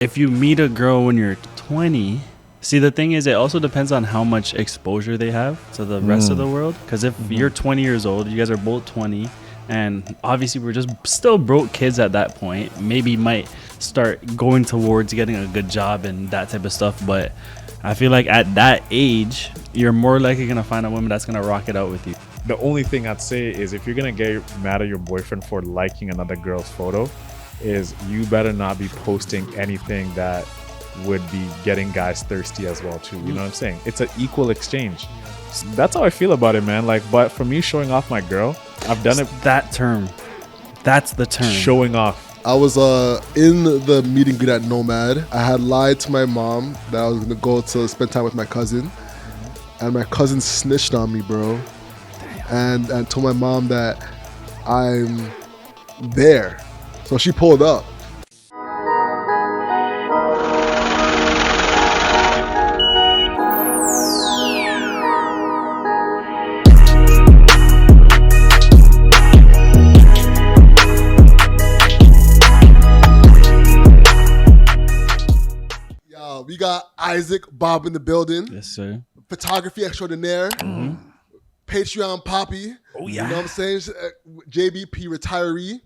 If you meet a girl when you're 20, see, the thing is, it also depends on how much exposure they have to the rest of the world. Because if you're 20 years old, you guys are both 20, and obviously we're just still broke kids at that point, maybe might start going towards getting a good job and that type of stuff. But I feel like at that age, you're more likely going to find a woman that's going to rock it out with you. The only thing I'd say is if you're going to get mad at your boyfriend for liking another girl's photo, is you better not be posting anything that would be getting guys thirsty as well too. You know what I'm saying? It's an equal exchange. So that's how I feel about it, man. Like, but for me, showing off my girl, I've done it. That term. That's the term. Showing off. I was in the meeting greet at Nomad. I had lied to my mom that I was gonna go to spend time with my cousin, and my cousin snitched on me, bro, and told my mom that I'm there. So she pulled up. Yo, we got Isaac Bob in the building. Yes, sir. Photography extraordinaire. Patreon Poppy. Oh, yeah. You know what I'm saying? JBP retiree.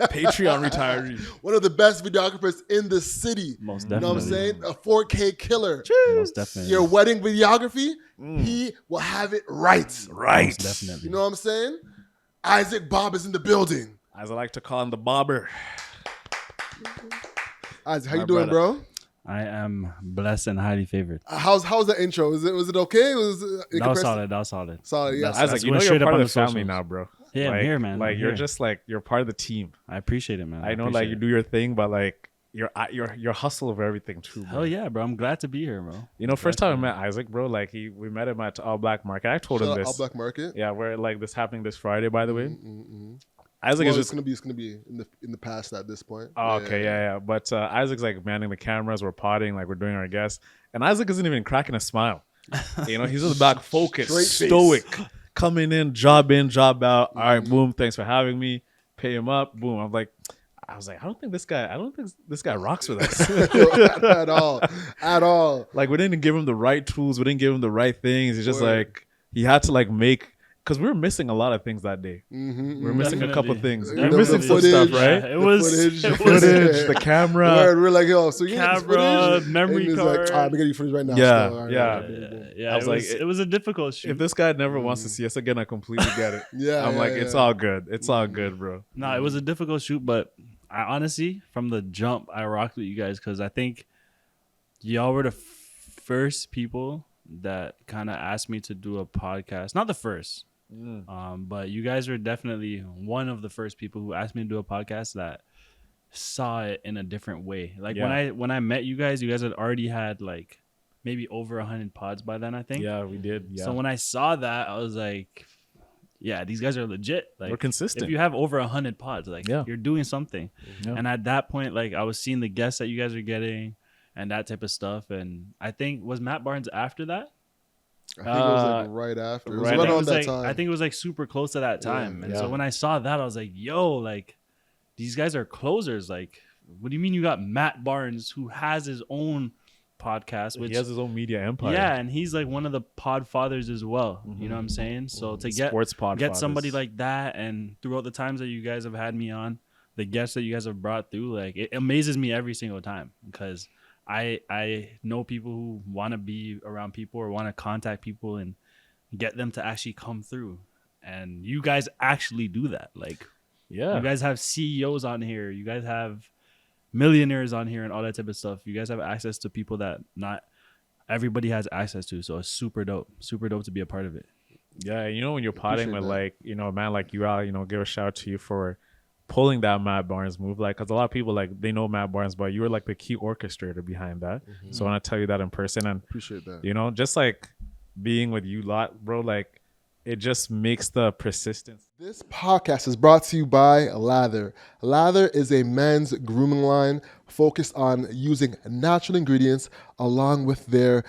Patreon retiree. One of the best videographers in the city. Most You know what I'm definitely. saying? A 4K killer. Most definitely. Your wedding videography, he will have it right. Most definitely. You know what I'm saying? Isaac Bob is in the building. As I like to call him, the bobber. Isaac, how you My doing, brother. bro? I am blessed and highly favored. How's the intro? Was it okay? That was solid. That was solid. Solid, yeah. That's- I was that's like, you going know, straight you're up part on of the family socials. now, bro. Yeah, like, I'm here, man. Like I'm you're here. just like you're part of the team. I appreciate it, man. I know, like you do your thing, but like you're hustle over everything too, bro. Hell yeah, bro. I'm glad to be here, bro. You know, first time I met Isaac, bro, like we met him at All Black Market. I told Shout him out this. All Black Market. Yeah, we're like this happening this Friday, by the way. Isaac Well, is it's just gonna be in the past at this point. oh, okay, yeah. But Isaac's like manning the cameras, we're potting, like we're doing our guests, and Isaac isn't even cracking a smile. You know, he's just back focused, Straight face. stoic, coming in, job out. All right, boom, thanks for having me. Pay him up, boom. I was like, I don't think this guy rocks with us. at all. Like we didn't give him the right tools, we didn't give him the right things. It's just Word. like he had to like make. Because we were missing a lot of things that day. We were missing a couple things. We were The missing some footage, stuff, right? It was Footage, the camera. We're like, yo, so you get this Camera, footage? memory And he's card. like, all right, I'm getting you footage right now. Yeah, So, all right, yeah. all right, boom, boom. Yeah, I was like, it was a difficult shoot. If this guy never wants to see us again, I completely get it. Yeah, I'm yeah, like, yeah. it's all good. It's all good, bro. No, it was a difficult shoot, but I honestly, from the jump, I rocked with you guys because I think y'all were the first people that kind of asked me to do a podcast. Not the first, but you guys were definitely one of the first people who asked me to do a podcast that saw it in a different way. Like when I met you guys had already had like maybe over 100 pods by then, I think. Yeah, we did. Yeah. So when I saw that, I was like, yeah, these guys are legit. Like We're consistent. If you have over 100 pods, like you're doing something. Yeah. And at that point, like I was seeing the guests that you guys are getting and that type of stuff. And I think was Matt Barnes after that? I think it was like right after. It was right right I think it on was that like time. I think it was like super close to that time. And Yeah. so when I saw that, I was like, yo, like these guys are closers. Like, what do you mean you got Matt Barnes who has his own podcast, which he has his own media empire. yeah, and he's like one of the pod fathers as well. You know what I'm saying? So to get Sports pod get fathers. somebody like that, and throughout the times that you guys have had me on, the guests that you guys have brought through, like it amazes me every single time because I know people who want to be around people or want to contact people and get them to actually come through, and you guys actually do that. Like Yeah. you guys have CEOs on here, you guys have millionaires on here and all that type of stuff. You guys have access to people that not everybody has access to. So it's super dope to be a part of it. Yeah, you know, when you're potting Appreciate with that. like, you know, a man like you out, you know, give a shout out to you for pulling that Matt Barnes move. Like, because a lot of people, like, they know Matt Barnes, but you were like the key orchestrator behind that. So I want to tell you that in person. And, Appreciate that. you know, just like being with you lot, bro, like, it just makes the persistence. This podcast is brought to you by Lather. Lather is a men's grooming line focused on using natural ingredients along with their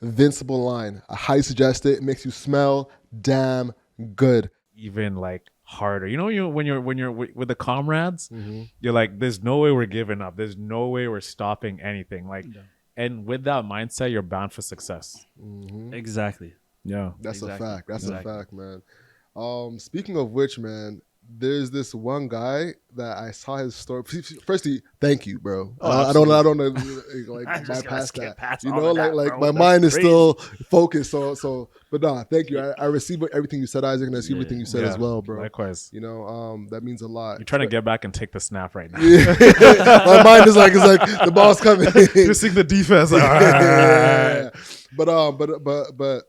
invincible line. I highly suggest it. It makes you smell damn good. Even like harder. You know, when you're with the comrades, Mm-hmm. you're like, there's no way we're giving up. There's no way we're stopping anything. Like, Yeah. and with that mindset, you're bound for success. Mm-hmm. Exactly. Yeah. That's Exactly. a fact. That's Exactly. a fact, man. Speaking of which, man, there's this one guy that I saw his story. Firstly, thank you, bro. Oh, I don't I'm like just gonna bypass skip that. past You all know, of like that, like bro. my That's mind is crazy. still focused. So, but nah, thank you. I received everything you said, Isaac, and I see Yeah. everything you said Yeah. as well, bro. Likewise. You know, that means a lot. You're trying to get back and take the snap right now. My mind is like, it's like the ball's coming. You're seeing the defense. Like, Yeah. But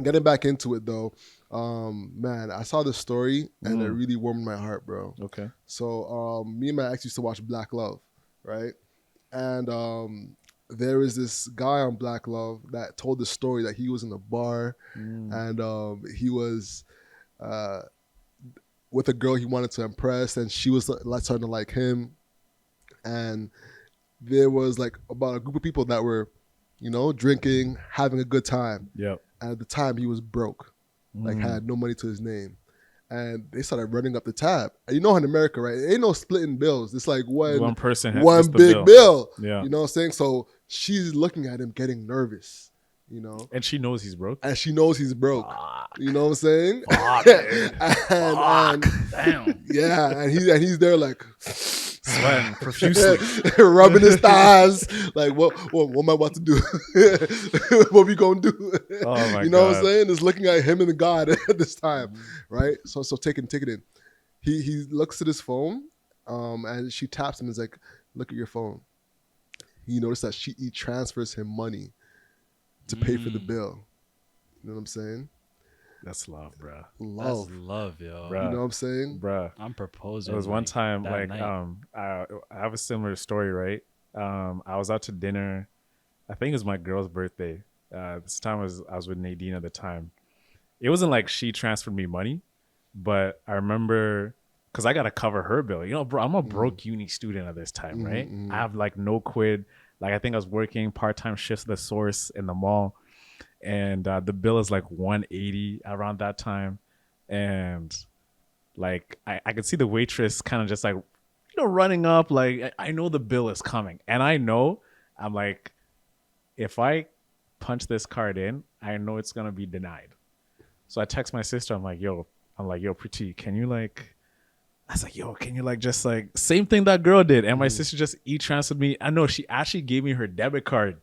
getting back into it though, man, I saw this story and it really warmed my heart, bro. Okay. So me and my ex used to watch Black Love, right? And there is this guy on Black Love that told the story that he was in a bar and he was with a girl he wanted to impress, and she was starting to like him, and there was like about a group of people that were, you know, drinking, having a good time. Yep. And at the time, he was broke, like had no money to his name. And they started running up the tab. And you know, in America, right? It ain't no splitting bills. It's like One person one gets the big bill. Yeah. You know what I'm saying? So she's looking at him getting nervous, you know? And she knows he's broke. And she knows he's broke. You know what I'm saying? Fuck, dude. and Damn. yeah, and he's there like Sweating profusely. rubbing his thighs, like what am I about to do? What we gonna do? Oh my You know what God. I'm saying? Is looking at him and God at this time, right? So take it in. He looks at his phone, and she taps him and is like, "Look at your phone." He noticed that he transfers him money to pay for the bill. You know what I'm saying? That's love, bruh. Love. That's love, yo. Bruh. You know what I'm saying? Bruh. I'm proposing. There was one like, time, that like, night. I have a similar story, right? I was out to dinner. I think it was my girl's birthday. This time I was with Nadine at the time. It wasn't like she transferred me money, but I remember because I got to cover her bill. You know, bro, I'm a broke uni student at this time, right? I have like no quid. Like, I think I was working part-time shifts at the Source in the mall. And the bill is like $180 around that time. And like, I could see the waitress kind of just like, you know, running up. Like, I know the bill is coming. And I know, I'm like, if I punch this card in, I know it's going to be denied. So I text my sister. I'm like, yo, Priti, can you like, I was like, yo, can you like just like, same thing that girl did. And my sister just e-transferred me. I know she actually gave me her debit card.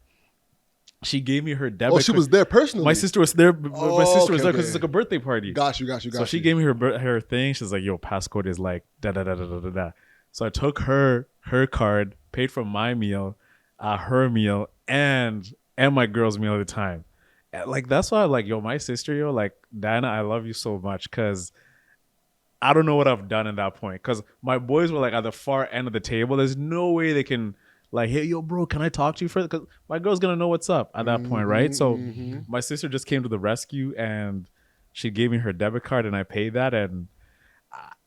She gave me her debit. Oh, she was there personally. My sister was there. My sister was there because okay. it's like a birthday party. Got you. So she gave me her thing. She's like, "Yo, passcode is like da da da da da da da." So I took her card, paid for my meal, her meal, and my girl's meal at the time. And like, that's why, like, yo, my sister, yo, like, Diana, I love you so much because I don't know what I've done at that point. Because my boys were like at the far end of the table. There's no way they can. Like, hey, yo, bro, can I talk to you first? Because my girl's going to know what's up at that point, right? So my sister just came to the rescue and she gave me her debit card and I paid that. And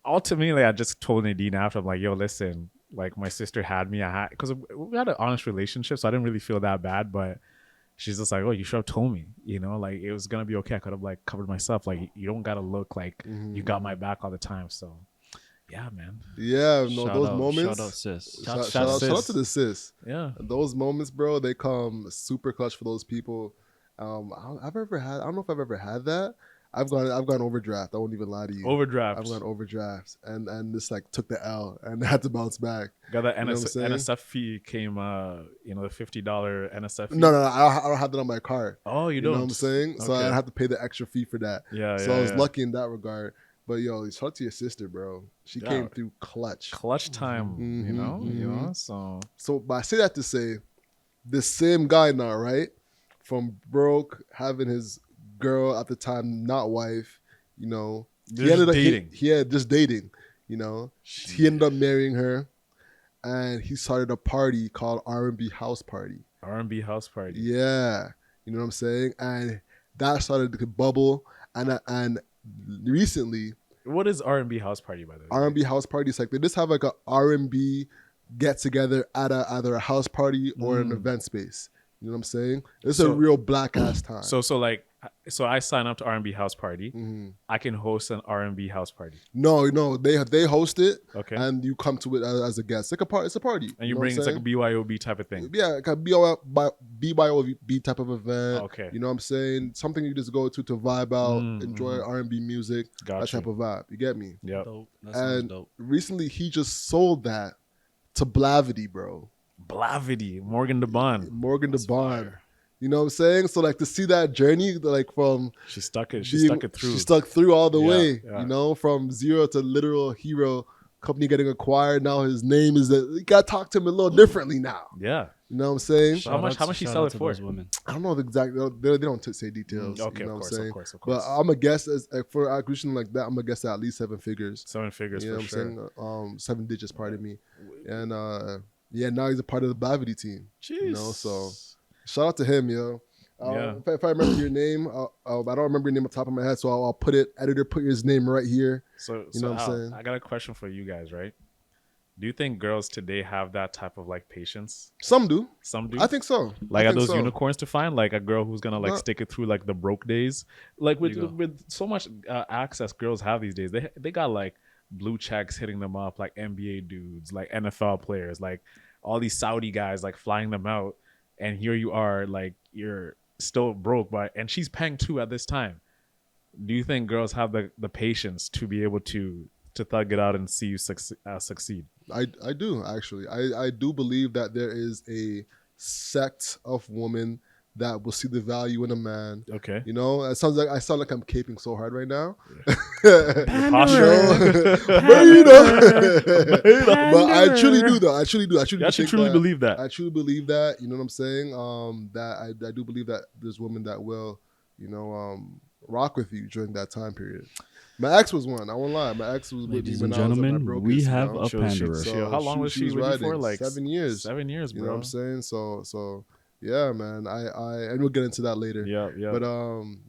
ultimately, I just told Nadine after, I'm like, yo, listen, like, my sister had me. Because we had an honest relationship, so I didn't really feel that bad. But she's just like, oh, you should have told me, you know, like, it was going to be okay. I could have, like, covered myself. Like, you don't got to look like you got my back all the time. So, yeah, man. Yeah, no, Shout those out, moments. Shout out, sis. Shout out to the sis. Yeah. Those moments, bro, they come super clutch for those people. I don't know if I've ever had that. I've gone overdraft. I won't even lie to you. Overdraft. I've gone overdrafts and this like took the L and had to bounce back. Got that You know what I'm saying? NSF fee came, you know, the $50 NSF fee. No, I don't have that on my card. Oh, you You don't? know what I'm saying? So Okay. I have to pay the extra fee for that. Yeah, So yeah, I was yeah. lucky in that regard. But yo, shout out to your sister, bro. She Yeah. came through clutch. Clutch time, you know? So, But I say that to say, this same guy now, right? From broke, having his girl at the time, not wife, you know. Just dating. He had just dating, you know. He ended up marrying her, and he started a party called R&B House Party. R&B house party. Yeah, you know what I'm saying? And that started to bubble, and recently, What is R&B house party, by the way? R&B House Party is like they just have like a R&B get together at either a house party or an event space. You know what I'm saying? It's a So- real black ass time. So like, So I sign up to R&B house party. Mhm. I can host an R&B house party. No, they host it, Okay. and you come to it as a guest. Like a party, it's a party. And you know bring what it's I'm like a BYOB type of thing. Yeah, it can be a BYOB type of event. Okay. You know what I'm saying? Something you just go to vibe out, Mm, enjoy R&B music, that Gotcha. type of vibe. You get me? Yep. Dope. That sounds And dope. recently he just sold that to Blavity, bro. Blavity, Morgan DeBond. Morgan That's DeBond. fire. You know what I'm saying? So like to see that journey, like from She stuck it. being- through. She stuck through all the Yeah, way. yeah. You know, from zero to literal hero. Company getting acquired. Now his name is that. You gotta talk to him a little differently now. Yeah. You know what I'm saying? How much he Shout sell out it to for? those women. I don't know the exact. They don't say details. Okay, you know of what course, I'm saying? of course. But I'm a guess as for acquisition like that. I'm gonna guess at least 7 figures. 7 figures You know for what sure. I'm saying? 7 digits, pardon me. And yeah, now he's a part of the Blavity team. Jeez. You know, so shout out to him, yo. Yeah. If I remember your name, I don't remember your name on top of my head, so I'll put it. Editor, put his name right here. So You know what I'm Al, saying? I got a question for you guys, right? Do you think girls today have that type of like patience? Some do. Some do. I think so. Like I are think those so. unicorns to find? Like a girl who's gonna like No. stick it through like the broke days. Like There you go. with so much access girls have these days, they got like blue checks hitting them up, like NBA dudes, like NFL players, like all these Saudi guys like flying them out, and here you are, like you're still broke, but and she's paying too at this time. Do you think girls have the patience to be able to thug it out and see you succeed? I do actually. I do believe that there is a sect of women that will see the value in a man. Okay. You know, I sound like I'm caping so hard right now. Your posture. But I truly do though. I truly do. I truly You actually think truly that- believe that. I truly believe that. You know what I'm saying? That I do believe that there's women that will, rock with you during that time period. My ex was one. I won't lie. My ex was with me Ladies when and I was at my gentlemen, brokest. we you have know? a panderer. So How long was she with you for? riding Like 7 years. 7 years, bro. You know what I'm saying? So yeah, man. I and we'll get into that later. Yeah. But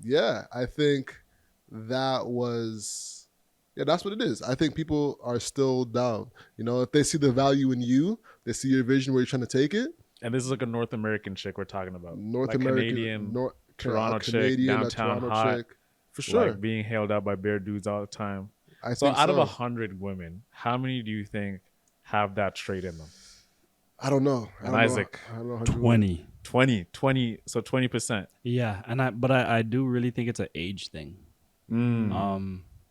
yeah, I think that's what it is. I think people are still down. You know, if they see the value in you, they see your vision where you're trying to take it. And this is like a North American chick we're talking about. North like American, Canadian, Toronto chick, a downtown hot, chick. For sure. like being hailed out by bare dudes all the time. I So think out of 100 women, how many do you think have that trait in them? I don't know. And Isaac, I don't know. 20. 20, so 20%. Yeah, but I do really think it's an age thing.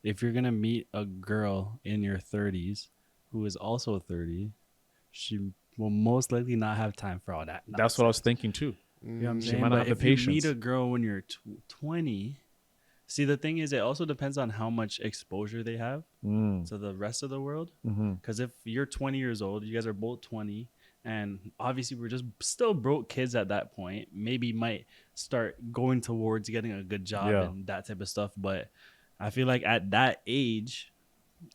If you're gonna meet a girl in your 30s who is also 30, she will most likely not have time for all that. That's what I was thinking too. You know what I'm She saying? might not But have the if you patience. meet a girl when you're 20, see, the thing is, it also depends on how much exposure they have to the rest of the world. Because if you're 20 years old, you guys are both 20, and obviously we're just still broke kids at that point, maybe might start going towards getting a good job and that type of stuff. But I feel like at that age,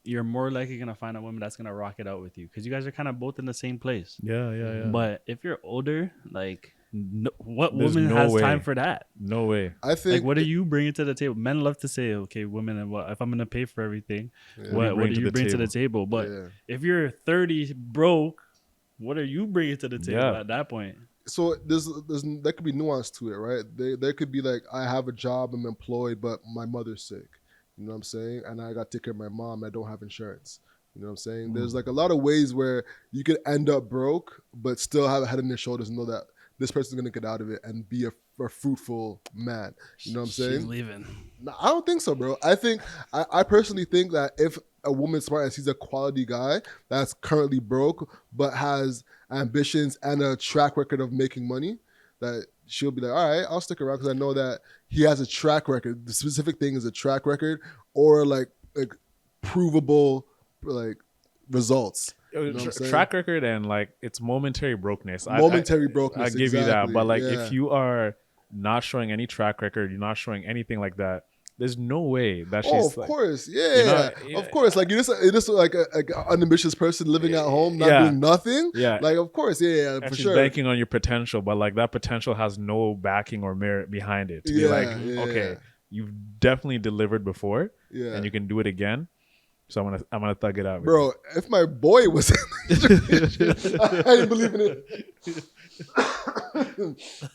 you're more likely going to find a woman that's going to rock it out with you because you guys are kind of both in the same place. Yeah. But if you're older, like, what There's woman no has way. time for that? No way. I think. Like, what are you bringing to the table? Men love to say, okay, women, and what if I'm gonna pay for everything? What do you bring to the table? But Yeah. if you're 30 broke, what are you bringing to the table Yeah. at that point? So there could be nuance to it, right? There could be like, I have a job, I'm employed, but my mother's sick. You know what I'm saying? And I got to take care of my mom. I don't have insurance. You know what I'm saying? There's like a lot of ways where you could end up broke, but still have a head on your shoulders and know that this person's gonna get out of it and be a fruitful man. You know what I'm saying? She's leaving. No, I don't think so, bro. I personally think that if a woman's smart and sees a quality guy that's currently broke but has ambitions and a track record of making money, that she'll be like, all right, I'll stick around because I know that he has a track record. The specific thing is a track record or like provable like results. You know what I'm saying? Track record and like it's momentary brokenness. Momentary brokenness. I give you that, exactly, but like yeah. if you are not showing any track record, you're not showing anything like that. There's no way that she's. Oh, of like, course, yeah, of course. Like you're just like an unambitious person living at home, not doing nothing. Yeah, like of course, yeah, and for she's sure. banking on your potential, but like that potential has no backing or merit behind it. To be like, okay, you've definitely delivered before, and you can do it again. So I'm gonna thug it out, with bro. you. If my boy was, I didn't believe in it.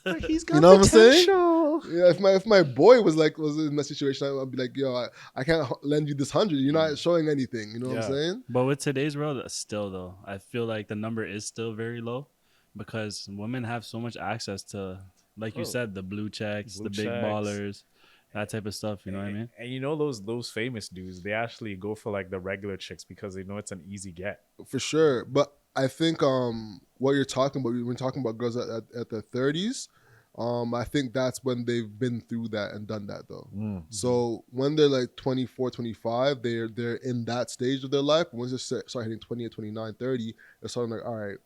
Like, he's got You know what I'm saying? potential. Yeah, if my boy was in that situation, I'd be like, yo, I can't lend you this 100. You're not showing anything. You know what I'm Yeah. saying? But with today's world, still though, I feel like the number is still very low because women have so much access to, like you Bro, said, the blue checks, blue the big checks. ballers, that type of stuff. You know what I mean? And you know those famous dudes, they actually go for like the regular chicks because they know it's an easy get. For sure. But I think what you're talking about, when talking about girls at their 30s, I think that's when they've been through that and done that though. So when they're like 24, 25, they're in that stage of their life. Once they start hitting 28, 29, 30, they're starting like, all right,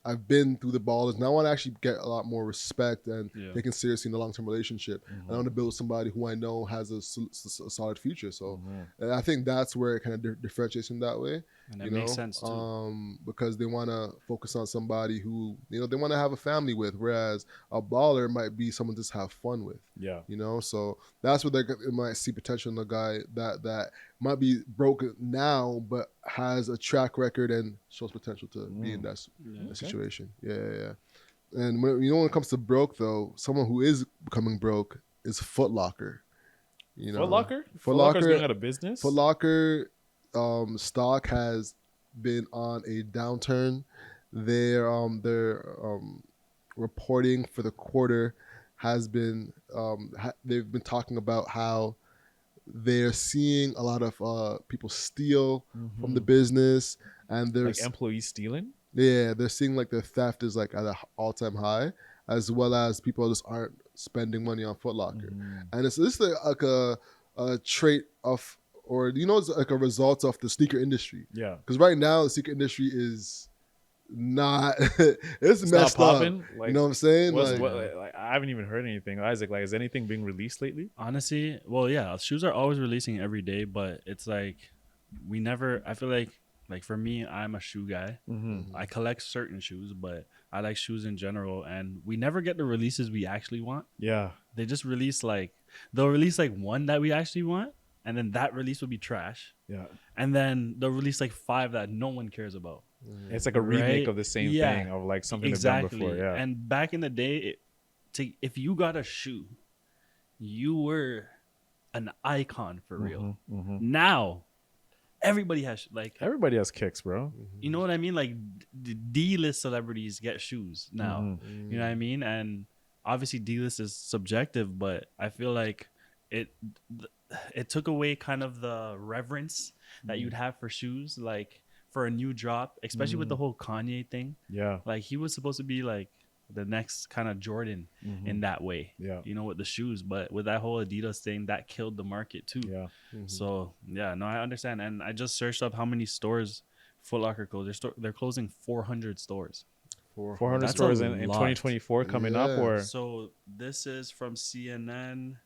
I've been through the ballers. Now I want to actually get a lot more respect and taken seriously in a long-term relationship. And I want to build somebody who I know has a solid future. So and I think that's where it kind of differentiates in that way. And it makes sense too. Because they want to focus on somebody who, they want to have a family with, whereas a baller might be someone to just have fun with. Yeah. So that's where they might see potential in a guy that might be broke now, but has a track record and shows potential to be in that situation. Yeah. And when it comes to broke though, someone who is becoming broke is Foot Locker. Foot Locker? Foot Locker's Locker going out of business? Foot Locker stock has been on a downturn. They're reporting for the quarter has been they've been talking about how they're seeing a lot of people steal from the business, and there's like employees stealing. they're seeing like the theft is like at an all-time high, as well as people just aren't spending money on Foot Locker, and it's this like a trait of, or it's like a result of the sneaker industry. Yeah, because right now the sneaker industry is not it's messed not up. popping. Like, you know what I'm saying? Like, I haven't even heard anything. Isaac, like, is anything being released lately? Honestly, well, yeah, shoes are always releasing every day, but it's like we never. I feel like for me, I'm a shoe guy. I collect certain shoes, but I like shoes in general, and we never get the releases we actually want. Yeah, they just release they'll release like one that we actually want, and then that release will be trash. Yeah, and then they'll release like 5 that no one cares about. it's like a remake of the same thing, of like something exactly. they've done before. Yeah, and back in the day, if you got a shoe, you were an icon for real. Now everybody has everybody has kicks, bro. you know what I mean? Like D-list celebrities get shoes now. You know what I mean? And obviously D-list is subjective, but I feel like it took away kind of the reverence that you'd have for shoes, like for a new drop, especially with the whole Kanye thing. Yeah, like he was supposed to be like the next kind of Jordan in that way. Yeah, with the shoes, but with that whole Adidas thing, that killed the market too. Yeah. So yeah, no, I understand, and I just searched up how many stores Foot Locker closed. They're closing 400 stores. 400 That's stores a in lot. 2024 coming up, or So this is from CNN.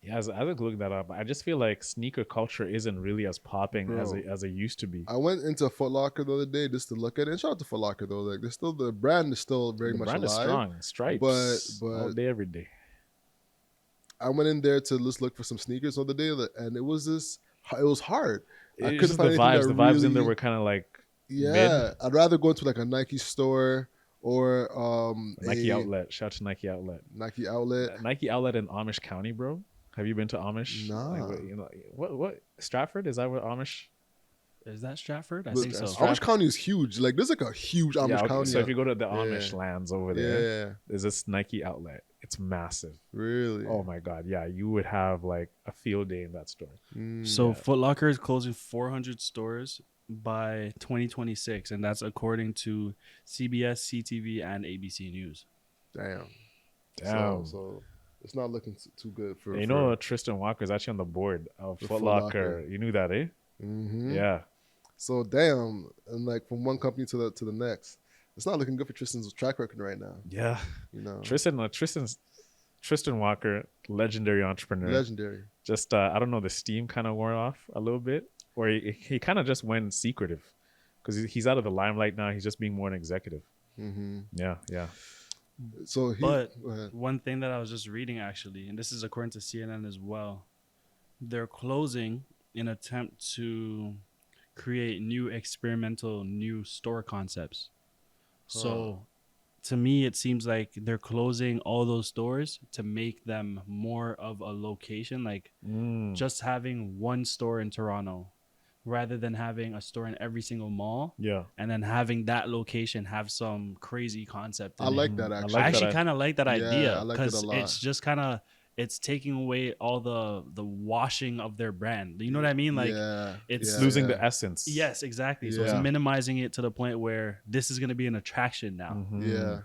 yeah, as I was looking that up, I just feel like sneaker culture isn't really as popping as it used to be. I went into Foot Locker the other day just to look at it. And shout out to Foot Locker though. Like, the brand is still very much alive. The brand is strong. Stripes, but all day, every day. I went in there to just look for some sneakers the other day, and it was hard. I It's couldn't just find the anything vibes. that The vibes in really- there were kind of like yeah. I'd rather go into like a Nike store or Nike outlet. Shout out to Nike outlet. Nike outlet. Nike outlet in Amish County, bro. Have you been to Amish? Nah. Like, what Stratford, is that what Amish? Is that Stratford? I Look, think so. Amish County is huge. Like, there's like a huge Amish Okay, County. so if you go to the Amish lands over there, Yeah. there's this Nike outlet. It's massive. Really? Oh my god, yeah, you would have like a field day in that store. So Foot Locker is closing 400 stores by 2026, and that's according to CBS, CTV, and ABC News. Damn. Damn. So it's not looking too good for. You know, Tristan Walker is actually on the board of Foot Locker. You knew that, eh? Yeah. So damn, and like from one company to the next, it's not looking good for Tristan's track record right now. Yeah. Tristan Walker, legendary entrepreneur. Legendary. Just I don't know, the steam kind of wore off a little bit, or he kind of just went secretive because he's out of the limelight now. He's just being more an executive. Yeah. So one thing that I was just reading actually, and this is according to CNN as well, they're closing in attempt to create new experimental new store concepts. So to me, it seems like they're closing all those stores to make them more of a location, like just having one store in Toronto rather than having a store in every single mall. Yeah. And then having that location have some crazy concept in I it. like that I actually. like I that. actually kind of like that Yeah, idea I like it because a lot. it's just kind of it's taking away all the washing of their brand. You know what I mean? Like yeah, it's yeah, losing yeah. the essence. yes, exactly. So it's Yeah. minimizing it to the point where this is going to be an attraction now. Yeah.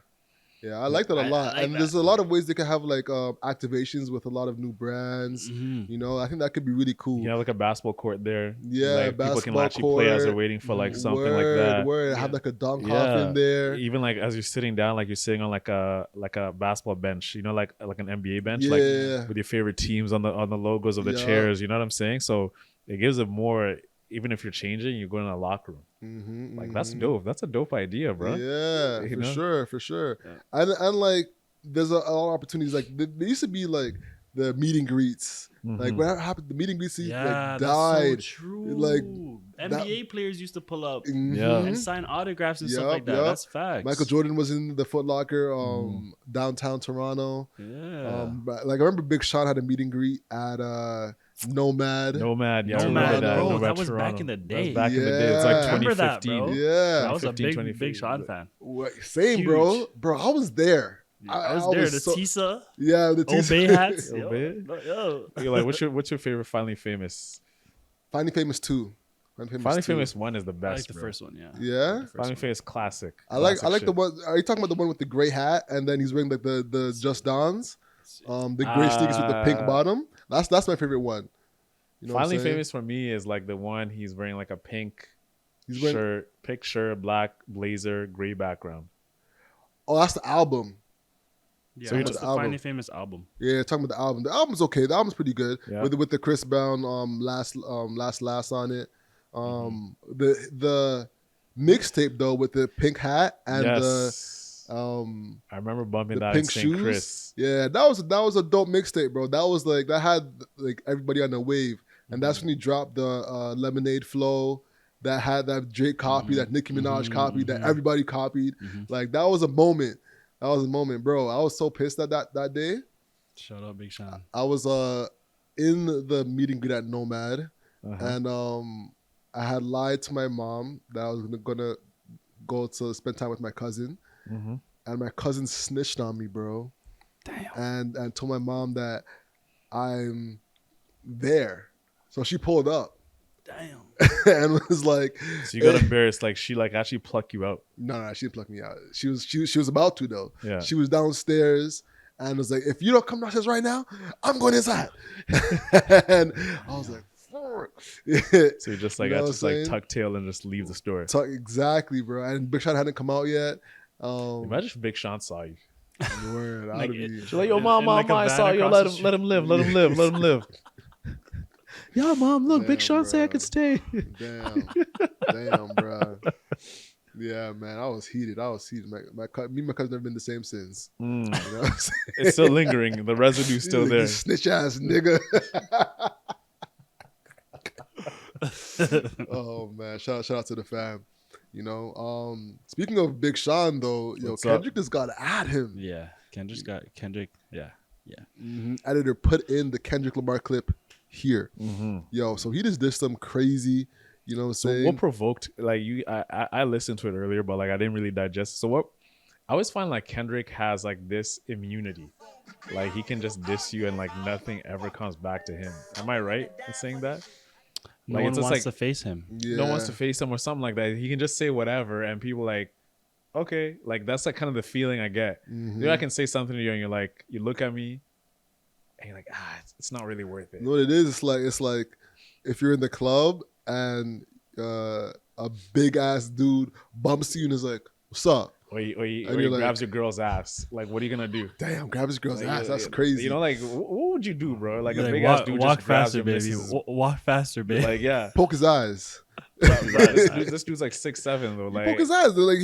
Yeah, I like that a I lot. like And that. there's a lot of ways they can have like activations with a lot of new brands. Mhm. You know, I think that could be really cool. You have like a basketball court there. Yeah, like people can basketball actually play as they're court. waiting for like something Word, like that. word. Yeah. Have like a dunk off Yeah, in there. even like as you're sitting down, like you're sitting on like a basketball bench, you know, like an NBA bench, Yeah. like with your favorite teams on the logos of the Yeah. chairs. You know what I'm saying? So it gives it more. Even if you're changing, you're going in a locker room. Like that's dope. That's a dope idea, bro. Yeah, You for know? sure, for sure. Yeah. And like there's a lot of opportunities. Like there used to be like the meet and greets. Like what happened? The meet and greets Yeah, like that's died. so true. Like, NBA players used to pull up Yeah. and sign autographs and stuff Yup, like that. yup. That's facts. Michael Jordan was in the Foot Locker, downtown Toronto. Yeah. But, like I remember Big Sean had a meet and greet at Nomad. Nomad, yeah, I Nomad, remember that. bro, Nomad that was back Toronto. in the That was day. back in the day. It's like Yeah. Remember that, 2015. bro? Yeah, I was a 15, big 2015. Sean fan. Same, bro. Huge. Bro, I was there. I was there. The so- Tisa, Yeah, the Obey hats. Obey? Yo. You're like, what's your favorite Finally Famous? Finally Famous 2. Finally 2. Famous 1 is the I best. like the bro. first one, yeah. Yeah? The first Finally one. Famous classic. I like Classic the shit. one. Are you talking about the one with the gray hat and then he's wearing like the Just Dons? The gray sneakers with the pink bottom. That's my favorite one. You know what I'm Finally saying? Famous for me is like the one he's wearing like a pink He's wearing- shirt, black blazer, gray background. Oh, that's the album. Yeah, So you're that's just- the album. Finally Famous album. Yeah, talking about the album. The album's okay. The album's pretty good. Yeah. With the Chris Brown last on it. The mixtape though with the pink hat and Yes. the I remember bumping the that pink at St. shoes. Chris. Yeah, that was a dope mixtape, bro. That was like that had like everybody on the wave, and that's when he dropped the Lemonade Flow. That had that Drake copy, that Nicki Minaj copy, that everybody copied. Like that was a moment. That was a moment, bro. I was so pissed at that day. Shout out Big Sean. I was in the meeting at Nomad, and I had lied to my mom that I was gonna go to spend time with my cousin, and my cousin snitched on me, bro. Damn. And told my mom that I'm there, so she pulled up Damn. and was like, So you got embarrassed, like she like actually plucked you out. No, she didn't pluck me out. She was about to though. Yeah. She was downstairs and was like, if you don't come downstairs right now, I'm going inside. And I was like, fuck. So you just like You know I what just I'm like saying? tuck tail and just leave the store. Exactly, bro. And Big Sean hadn't come out yet. Imagine if Big Sean saw you. Word, Like I'd be- She's like, yo, In- mom, in mom, like a I van saw you. across Let the him, let him live, let him live, let him live. Yeah, mom, look, Big Damn, Sean said I bro. could stay. Damn, bro. Yeah, man, I was heated. My cousin never been the same since. You know what I'm saying? It's still lingering. The residue's still He's like, there. "You snitch ass nigga." Oh man, shout out to the fam. You know, speaking of Big Sean though, What's Kendrick just got at him. Yeah. Kendrick. Yeah. Editor put in the Kendrick Lamar clip here. Yo, so he just did some crazy. You know what I'm So saying? what provoked like you? I listened to it earlier, but like I didn't really digest it. So what? I always find like Kendrick has like this immunity, like he can just diss you and like nothing ever comes back to him. Am I right in saying that? No Like, one it's just wants like- to face him. Yeah. No one wants to face him or something like that. He can just say whatever, and people like, okay, like that's like kind of the feeling I get. Mm-hmm. Maybe I can say something to you, and you're like, you look at me, and you're like, it's not really worth it. You know what it is? It's like if you're in the club and a big ass dude bumps you and is like, "What's up?" Or he And you're like- grabs your girl's ass. Like, what are you gonna do? Damn, grab his girl's Like, ass. That's yeah, crazy. You know, like what would you do, bro? Like a Like, big ass walk, dude walk just grabs faster, your baby. missus. Walk faster, baby. Like, yeah. Poke his eyes. This dude's like 6'7" though. Like, Poke his eyes. They're like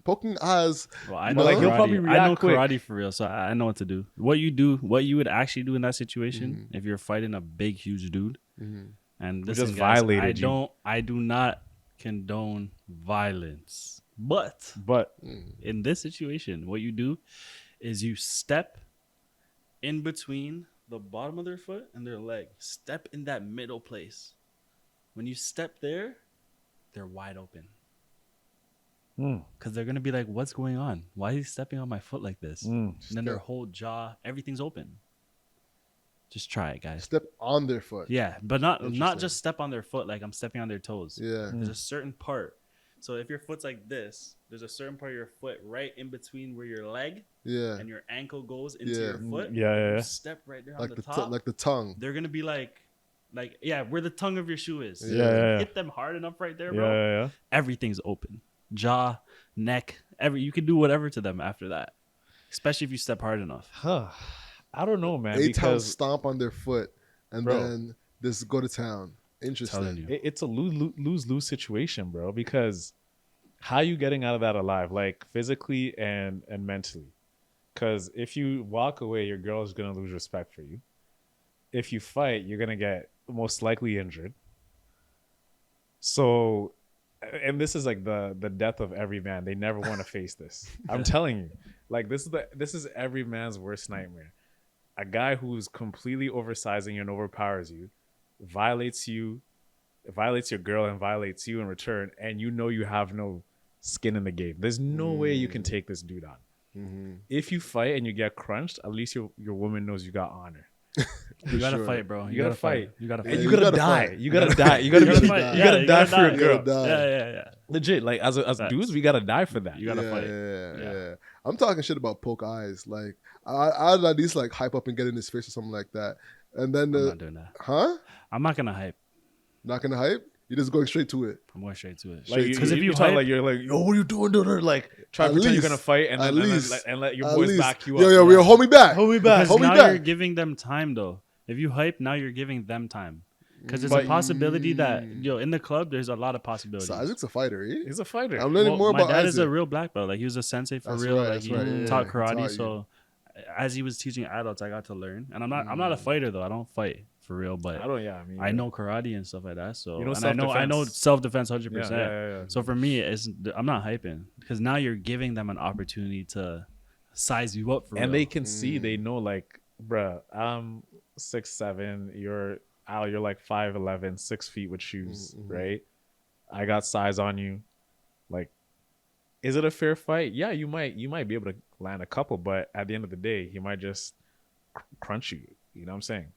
poking eyes. Well, I But, know like, he'll karate. probably I know react quick. karate for real, so I know what to do. What you would actually do in that situation if you're fighting a big, huge dude, and Who listen, just guys, violated you. I do not condone violence, But But in this situation, what you do is you step in between the bottom of their foot and their leg. Step in that middle place. When you step there, they're wide open. Because they're going to be like, what's going on? Why is he stepping on my foot like this? And then their whole jaw, everything's open. Just try it, guys. Step on their foot. Yeah, but not just step on their foot like I'm stepping on their toes. Yeah. There's a certain part. So if your foot's like this, there's a certain part of your foot right in between where your leg and your ankle goes into your foot. Yeah. You step right there Like on the top. like the tongue. They're going to be like, where the tongue of your shoe is. Yeah. Hit them hard enough right there, bro. Yeah. Everything's open. Jaw, neck, you can do whatever to them after that. Especially if you step hard enough. I don't know, man. Because stomp on their foot and Bro, then just go to town. Interesting. It's a lose-lose situation, bro, because how you getting out of that alive, like physically and mentally? Because if you walk away, your girl is going to lose respect for you. If you fight, you're going to get most likely injured. So, and this is like the death of every man. They never want to face this. I'm telling you, like this is every man's worst nightmare. A guy who's completely oversizing you and overpowers you, violates your girl and violates you in return, and you know you have no skin in the game. There's no way you can take this dude on. If you fight and you get crunched, at least your woman knows you got honor. You gotta fight, bro. You gotta fight. You gotta fight. And you gotta die. You gotta die. You gotta die for your girl. Yeah. Legit, like as dudes, we gotta die for that. You gotta fight. Yeah. I'm talking shit about poke eyes. Like I'd at least like hype up and get in his face or something like that. And then I'm not doing that. Huh? I'm not gonna hype. Not gonna hype? You're just going straight to it. I'm going straight to it. Like, because if you talk like you're like, yo, what are you doing? Like, try to pretend you're gonna fight and let your boys back you up. Yo, hold me back. Because now you're giving them time, though. If you hype, now you're giving them time. Because there's a possibility that in the club, there's a lot of possibilities. So Isaac's a fighter. He's a fighter. I'm learning more about Isaac. My dad is a real black belt. Like he was a sensei for real. Right, like he taught karate. So as he was teaching adults, I got to learn. And I'm not a fighter though. I don't fight for real. But I know karate and stuff like that. So I know self-defense 100%. Yeah. So for me, I'm not hyping because now you're giving them an opportunity to size you up for real. And they can see, they know, like, bruh, I'm 6'7", you're like 5'11", 6 feet with shoes, right? I got size on you. Like, is it a fair fight? Yeah, you might be able to land a couple, but at the end of the day, he might just crunch you. You know what I'm saying?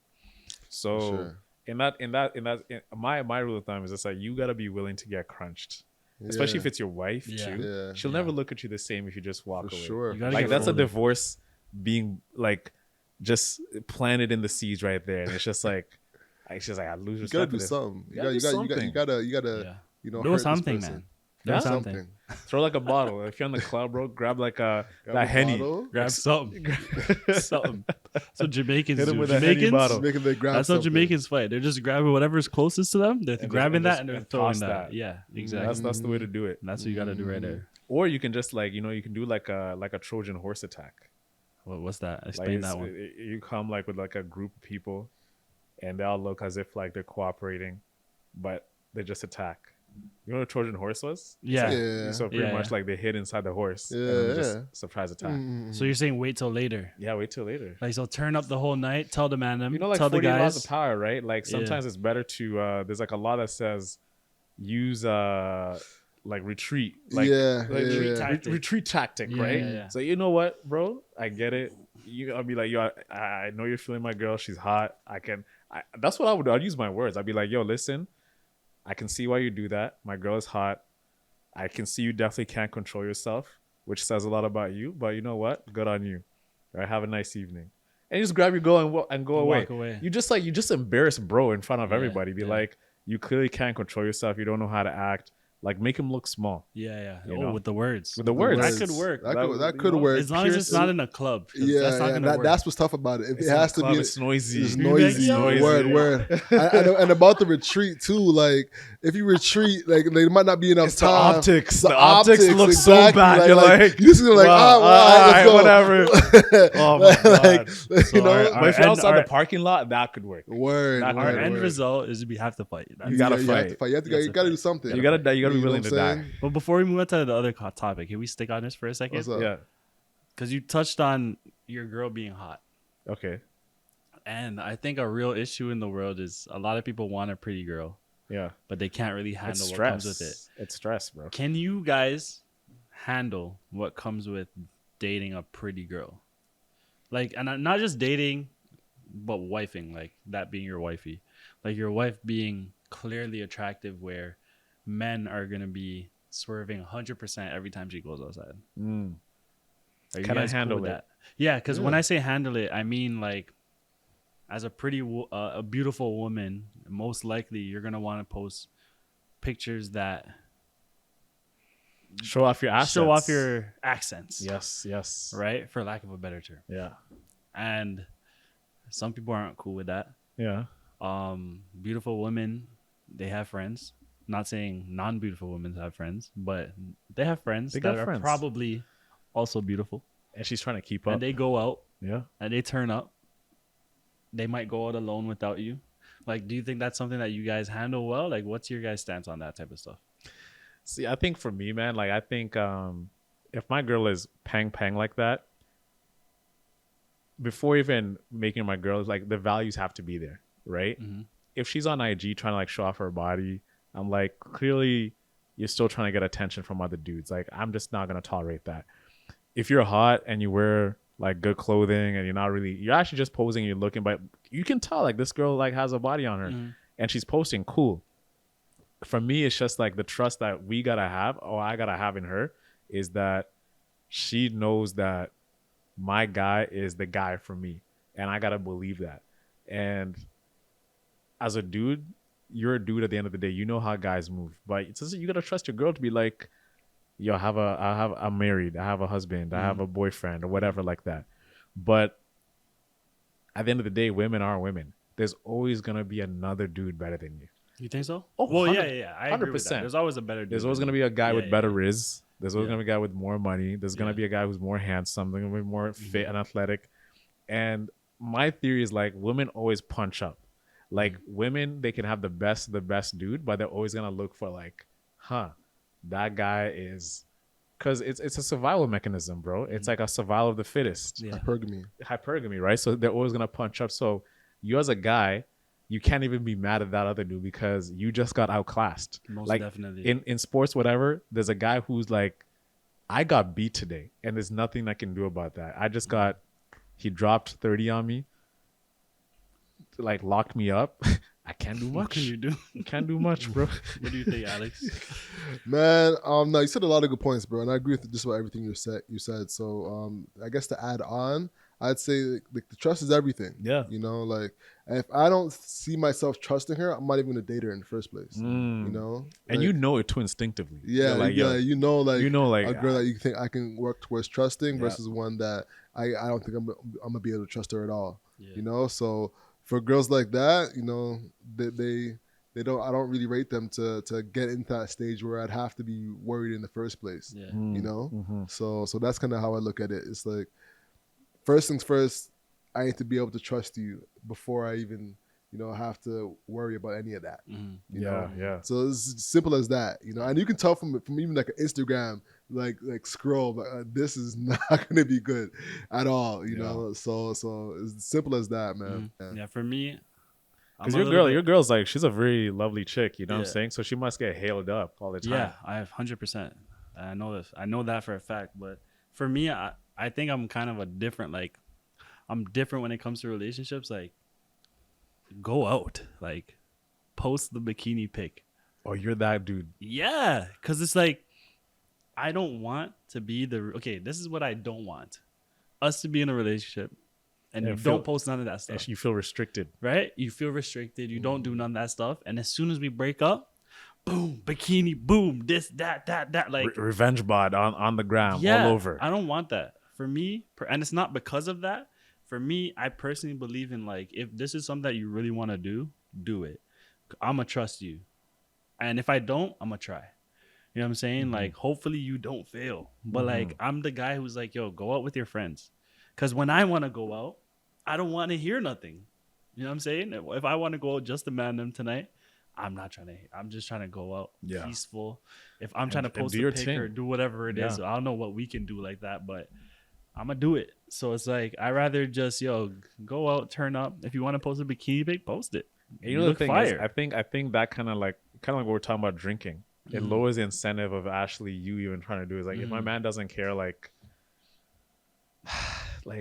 So my rule of thumb is just like you gotta be willing to get crunched, especially if it's your wife too. Yeah. She'll never look at you the same if you just walk away. Sure. Like that's a divorce being like just planted in the seeds right there, and it's just like I lose respect. You gotta do something. You gotta do something, man. Do something. Throw like a bottle. If you're on the club, bro, grab like that Henny. Grab something. Something. So Jamaicans hit him do. with a Henny bottle. That's how Jamaicans fight. They're just grabbing whatever's closest to them. They're grabbing that and they're throwing that. Yeah, exactly. That's the way to do it. That's what you got to do right there. Or you can just you can do like a Trojan horse attack. What's that? Explain that one. You come with a group of people, and they all look as if they're cooperating, but they just attack. You know what a Trojan horse was? Yeah. So pretty much like they hid inside the horse and then just surprise attack. So you're saying wait till later? Yeah, wait till later. Like so turn up the whole night, tell the man them, like tell 40 the guys. laws of power, right? Like sometimes it's better to there's like a law that says use retreat. Retreat tactic, right? Yeah. So you know what, bro? I get it. I'll be like, yo, I know you're feeling my girl. She's hot. That's what I would do. I'd use my words. I'd be like, yo, listen, I can see why you do that. My girl is hot. I can see you definitely can't control yourself, which says a lot about you. But you know what? Good on you. All right, have a nice evening. And you just grab your girl and go away. Walk away. You just embarrass bro in front of everybody. Be like, you clearly can't control yourself. You don't know how to act. Like, make him look small. Yeah. You know? With the words. With the words. That could work. That could work. As long as it's not in a club. That's what's tough about it. It has to be. It's noisy. It's noisy. Word. And about the retreat too. Like, if you retreat, like there might not be enough time. The optics look so bad. You're like, you just like, let's go. Whatever. Oh my god. But if you're outside the parking lot, that could work. Our end result is we have to fight. You gotta fight. You gotta do something. You gotta be you know willing what to I'm die. saying? But before we move on to the other topic, can we stick on this for a What's second? up? Yeah. Because you touched on your girl being hot. Okay. And I think a real issue in the world is a lot of people want a pretty girl, Yeah. but they can't really It's handle what stress. comes with it. It's stress, bro. Can you guys handle what comes with dating a pretty girl? Like, and not just dating, but wifing, like that being your wifey. Like your wife being clearly attractive where men are going to be swerving 100% every time she goes outside. Mm. Are you Can I guys cool handle with it? that? Yeah, because when Yeah. I say handle it, I mean like as a a beautiful woman, most likely you're gonna want to post pictures that Show off your assets. show off your accents. Yes. Yes. Right, for lack of a better term. Yeah. And some people aren't cool with that. Yeah. Beautiful women, they have friends. Not saying non-beautiful women have friends, but they have friends They that got are friends. probably also beautiful. And she's trying to keep up. And they go out Yeah. and they turn up. They might go out alone without you. Like, do you think that's something that you guys handle well? Like, what's your guys' stance on that type of stuff? See, I think for me, man, like I think if my girl is pang like that, before even making my girl, like the values have to be there, right? Mm-hmm. If she's on IG trying to like show off her body, I'm like, clearly you're still trying to get attention from other dudes. Like, I'm just not gonna tolerate that. If you're hot and you wear like good clothing and you're actually just posing and you're looking, but you can tell like this girl like has a body on her and she's posting, cool. For me, it's just like the trust that we gotta have, or I gotta have in her, is that she knows that my guy is the guy for me, and I gotta believe that. And as a dude, you're a dude at the end of the day. You know how guys move, but it's just, you gotta trust your girl to be like, yo, I'm married, I have a husband, I have a boyfriend, or whatever like that. But at the end of the day, women are women. There's always gonna be another dude better than you. You think so? Oh, well, 100 yeah. I agree with that. 100%. There's always a better dude. There's always going to be a guy with better yeah. riz. There's always going to be a guy with more money. There's going to be a guy who's more handsome. There's going to be more fit and athletic. And my theory is like women always punch up. Like women, they can have the best dude, but they're always going to look for like, that guy is, because it's a survival mechanism, bro. It's like a survival of the fittest. Yeah. Hypergamy. Right? So they're always going to punch up. So you as a guy, you can't even be mad at that other dude because you just got outclassed. Most like definitely. in sports, whatever, there's a guy who's like, I got beat today and there's nothing I can do about that. He dropped 30 on me, like locked me up. I can't do much. What can you do? Can't do much, bro. What do you think, Alex? Man, no, you said a lot of good points, bro, and I agree with just about everything you said. So, I guess to add on, I'd say like the trust is everything. Yeah. You know, like if I don't see myself trusting her, I'm not even gonna date her in the first place. You know, And like, you know it too instinctively. yeah, You're like, yeah, yo, you know, like like a girl that you think I can work towards trusting Yeah. versus one that I don't think I'm gonna be able to trust her at all. Yeah. You know, so for girls like that, you know, they don't. I don't really rate them to get into that stage where I'd have to be worried in the first place. Yeah. You know, Mhm. so that's kind of how I look at it. It's like first things first, I need to be able to trust you before I even, you know, have to worry about any of that. Mhm. You know? Yeah. So it's simple as that, you know. And you can tell from even like an Instagram like scroll, this is not gonna be good at all, you know. So it's simple as that, man. Yeah, for me, Because your girl's like, she's a very lovely chick, you know what I'm Yeah. saying? So she must get hailed up all the time. Yeah, I have 100%. I know this. I know that for a fact. But for me, I think I'm kind of a different. Like, I'm different when it comes to relationships. Like, go out, like, post the bikini pic. Oh, you're that dude. Yeah, because it's like, I don't want to be okay, this is what I don't want. Us to be in a relationship and you And feel- don't post none of that stuff. And you feel restricted. Right? You feel restricted. You don't do none of that stuff. And as soon as we break up, boom, bikini, boom, this, that. Like, Revenge bod on the ground, yeah, all over. I don't want that. For me, and it's not because of that. For me, I personally believe in, like, if this is something that you really want to do it. I'm going to trust you. And if I don't, I'm going to try. You know what I'm saying? Mm-hmm. Like, hopefully you don't fail. But, like, I'm the guy who's like, yo, go out with your friends. Because when I want to go out, I don't want to hear nothing. You know what I'm saying? If I want to go out just to man them tonight, I'm not trying to. I'm just trying to go out Yeah. peaceful. If I'm trying to And post do a your pic thing. or do whatever it is, I don't know what we can do like that, but I'm gonna do it. So it's like I rather just go out, turn up. If you want to post a bikini pic, post it. And You the look thing fire. is, I think that kind of like what we're talking about drinking. It Mhm. lowers the incentive of actually you even trying to do it. Like if my Mhm. man doesn't care, like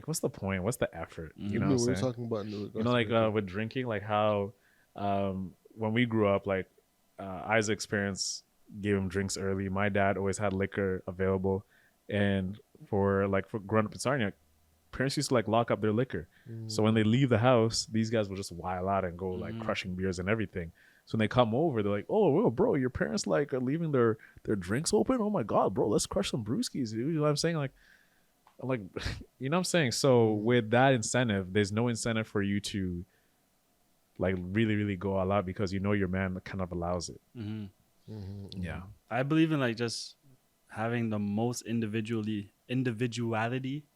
what's the point? What's the effort? You know What what we're I'm saying? talking about in regards You know, to like drinking. with drinking, like how when we grew up, like Isaac's parents gave him drinks early. My dad always had liquor available, and for growing up in Sarnia, parents used to like lock up their liquor. So when they leave the house, these guys will just wild out and go like crushing beers and everything. So when they come over, they're like, "Oh, well, bro, your parents like are leaving their drinks open. Oh my god, bro, let's crush some brewskis." Dude. You know what I'm saying? Like, you know what I'm saying? So with that incentive, there's no incentive for you to like really, really go all out because you know your man kind of allows it. Mhm. Yeah. I believe in like just having the most individuality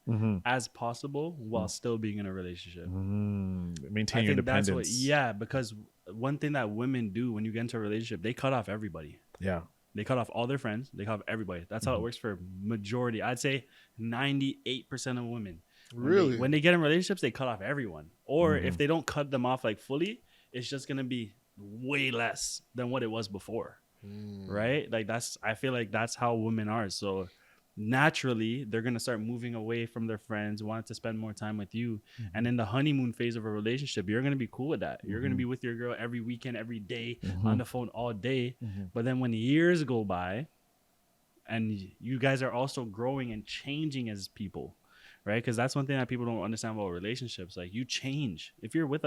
Mm-hmm. as possible while still being in a relationship. Maintain I your think that's what, independence. because one thing that women do when you get into a relationship, they cut off everybody. Yeah. They cut off all their friends. They cut off everybody. That's how it works for majority. I'd say 98% of women. Really? When they get in relationships, they cut off everyone. Or if they don't cut them off like fully, it's just gonna be way less than what it was before. Right? Like I feel like that's how women are. So naturally they're gonna start moving away from their friends, wanting to spend more time with you. And in the honeymoon phase of a relationship, you're gonna be cool with that. You're gonna be with your girl every weekend, every day, on the phone all day. But then when years go by and you guys are also growing and changing as people, right? Because that's one thing that people don't understand about relationships. Like you change. If you're with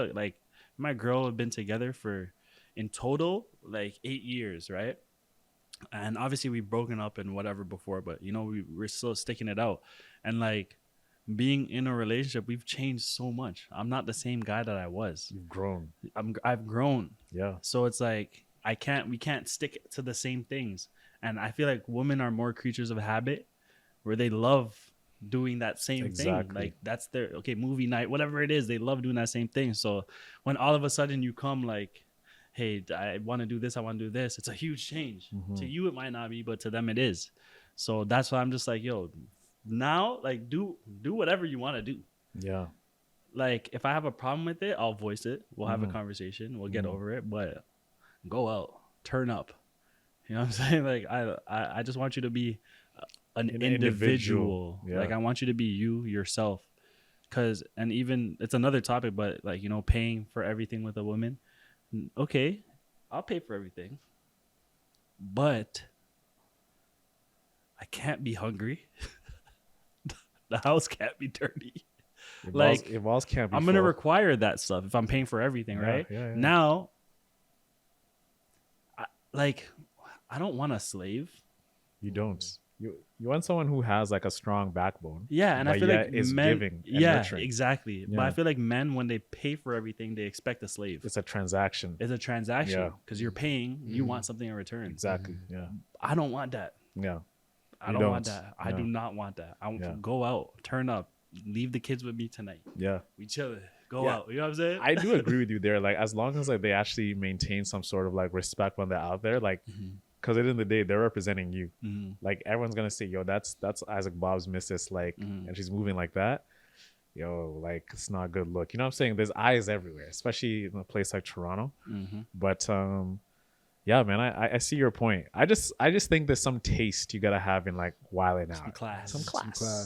my girl have been together for in total like 8 years, right? And obviously we've broken up and whatever before, but we're still sticking it out. And like being in a relationship, we've changed so much. I'm not the same guy that I was. You've grown. I've grown. Yeah. So it's like we can't stick to the same things. And I feel like women are more creatures of habit where they love doing that same thing. Like that's their movie night, whatever it is, they love doing that same thing. So when all of a sudden you come like, hey, I want to do this, I want to do this, it's a huge change. To you it might not be, but to them it is. So that's why I'm just like, yo, now like do whatever you want to do. Yeah. Like if I have a problem with it, I'll voice it. We'll have a conversation, we'll get over it, but go out, turn up. You know what I'm saying? Like I just want you to be an individual. Yeah. Like I want you to be you yourself. And even it's another topic, but like paying for everything with a woman. Okay, I'll pay for everything, but I can't be hungry. The house can't be dirty. Your walls can't be I'm gonna full. require that stuff if I'm paying for everything, right? Yeah. Now, I don't want a slave. You don't. You want someone who has like a strong backbone. Yeah, and I feel like is men, giving and nurturing. exactly. Yeah. But I feel like men, when they pay for everything, they expect a slave. It's a transaction. It's a transaction Yeah. because you're paying, you want something in return. Exactly. Yeah. I don't want that. Yeah. I You don't want don't. that. I No. do not want that. I want Yeah. to go out, turn up, leave the kids with me tonight. Yeah. We chill, go Yeah. out. You know what I'm saying? I do agree with you there. Like as long as like they actually maintain some sort of like respect when they're out there, like because at the end of the day they're representing you. Like everyone's gonna say, yo, that's Isaac Bob's missus, like, and she's moving like that. Yo, like it's not a good look. You know what I'm saying? There's eyes everywhere, especially in a place like Toronto. But yeah, man, I see your point. I just think there's some taste you gotta have in like wilding out. Some class.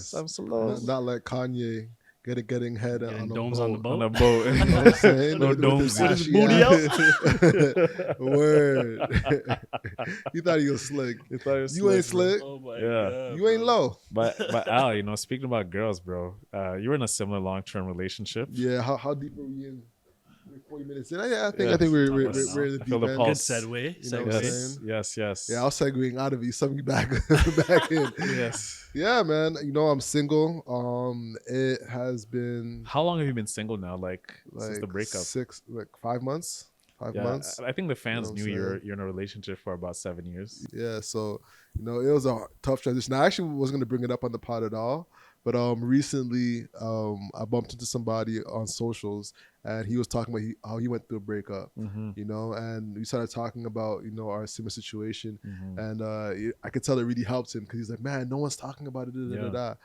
Some slow. Not like Kanye getting head Getting on a domes boat. on the boat. On a boat. You know what I'm saying? No With domes. his With his ashy booty ass. Word. You thought he was slick. You ain't slick. Oh my Yeah. God, You ain't bro. low. But Al, speaking about girls, bro, you were in a similar long-term relationship. Yeah. How deep are we in? We're 40 minutes in. I think Yeah. we're Talk in about it now. the I feel deep the end. Good pulse. segue. You know what I'm segue. saying? Yes. Yeah, I was segueing out of you, something back back in. Yes. Yeah, man. I'm single. It has been How long have you been single now? Like since the like breakup? 5 months. 5 Yeah, months. I think the fans what knew I'm you're in a relationship for about 7 years. Yeah, so it was a tough transition. I actually wasn't gonna bring it up on the pod at all, But recently, I bumped into somebody on socials, and he was talking about how he went through a breakup, and we started talking about our similar situation, and I could tell it really helped him because he's like, man, no one's talking about it, So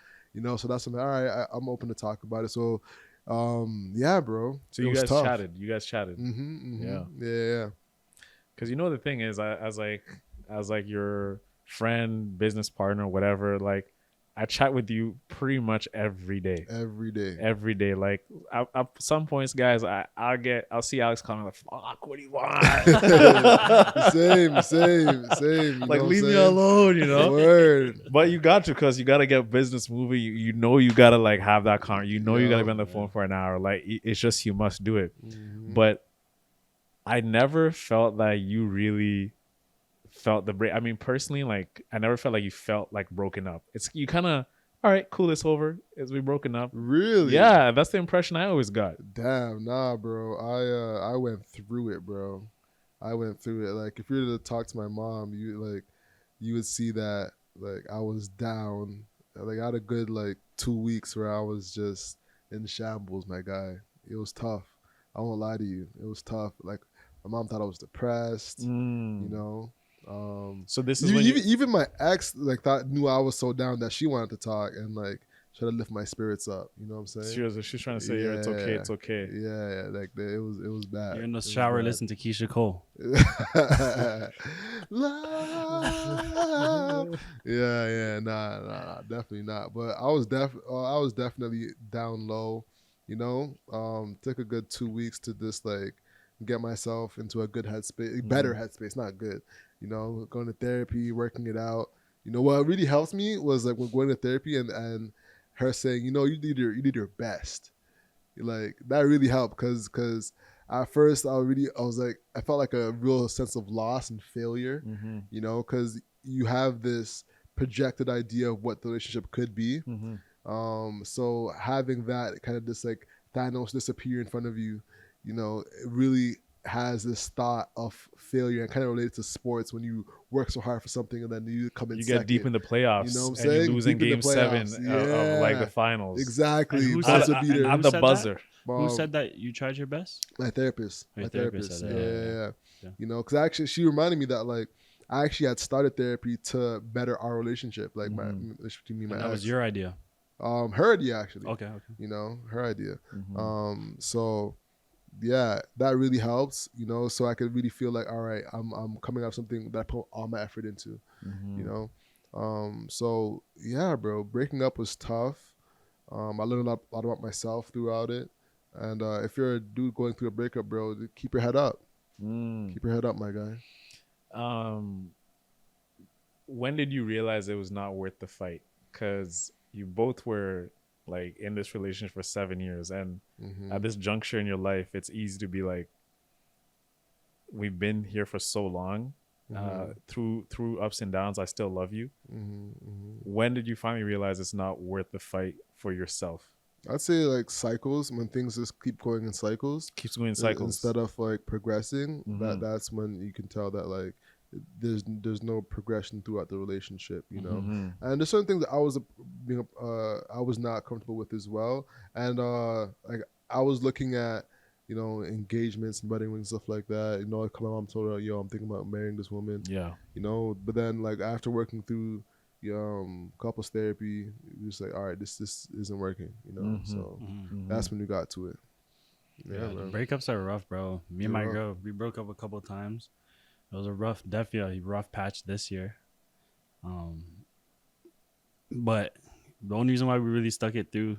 that's something. All right, I'm open to talk about it. So, yeah, bro. So it you was guys tough. chatted. You guys chatted. Yeah. Because the thing is, as like your friend, business partner, whatever, like I chat with you pretty much every day. Every day. Like at some points, guys, I'll see Alex calling like, fuck, what do you want? Same. Like leave me alone, Word. But you got to, because you got to get business moving. You got to like have that you got to be on the phone for an hour. Like it's just, you must do it. But I never felt that you really felt the break. I mean, personally, like I never felt like you felt like broken up. It's you kind of, all right, cool, it's over. It's we broken up. Really? Yeah, that's the impression I always got. Damn, nah, bro. I went through it, bro. I went through it. Like if you were to talk to my mom, you would see that like I was down. Like I had a good like 2 weeks where I was just in shambles, my guy. It was tough. I won't lie to you. It was tough. Like my mom thought I was depressed. So this is even my ex like knew I was so down that she wanted to talk and like try to lift my spirits up. You know what I'm saying? She's trying to say, yeah, it's okay. Yeah. Like it was bad. You're in the shower listening to Keisha Cole. Love. Yeah. Nah, definitely not. But I was definitely down low. Took a good 2 weeks to just like get myself into a good headspace, better headspace, not good. Going to therapy, working it out. What really helped me was like when going to therapy and her saying, you did your best. Like that really helped because at first I was like, I felt like a real sense of loss and failure, because you have this projected idea of what the relationship could be. So having that kind of just like Thanos disappear in front of you, it really has this thought of failure and kind of related to sports when you work so hard for something and then you come in you second. get deep in the playoffs, you know what I'm and saying? you lose in game 7 Yeah. of like the finals. Exactly. And who Buzzer said- beater. and At the buzzer. Who said that you tried your best? My therapist. Your My therapist therapist. said that, Yeah. yeah. Because actually she reminded me that like I actually had started therapy to better our relationship, like my relationship between me and my And that ex. was your idea. Her idea actually. Okay. Her idea. So yeah, that really helps, so I could really feel like, all right, I'm coming out of something that I put all my effort into, so yeah, bro, breaking up was tough. I learned a lot about myself throughout it. And if you're a dude going through a breakup, bro, keep your head up. Keep your head up, my guy. When did you realize it was not worth the fight? Because you both were like in this relationship for 7 years, and at this juncture in your life, it's easy to be like, we've been here for so long, through ups and downs, I still love you. When did you finally realize it's not worth the fight for yourself? I'd say like cycles, when things just keep going in cycles. Keeps going in cycles. Instead of like progressing, that's when you can tell that like there's no progression throughout the relationship, And there's certain things that I was not comfortable with as well. And like I was looking at, engagements and wedding rings and stuff like that. Like my mom told her, yo, I'm thinking about marrying this woman. Yeah. But then like after working through couples therapy, it was like, all right, this isn't working, So that's when we got to it. Yeah, the breakups are rough, bro. Me and my girl, we broke up a couple of times. It was definitely a rough patch this year. But the only reason why we really stuck it through,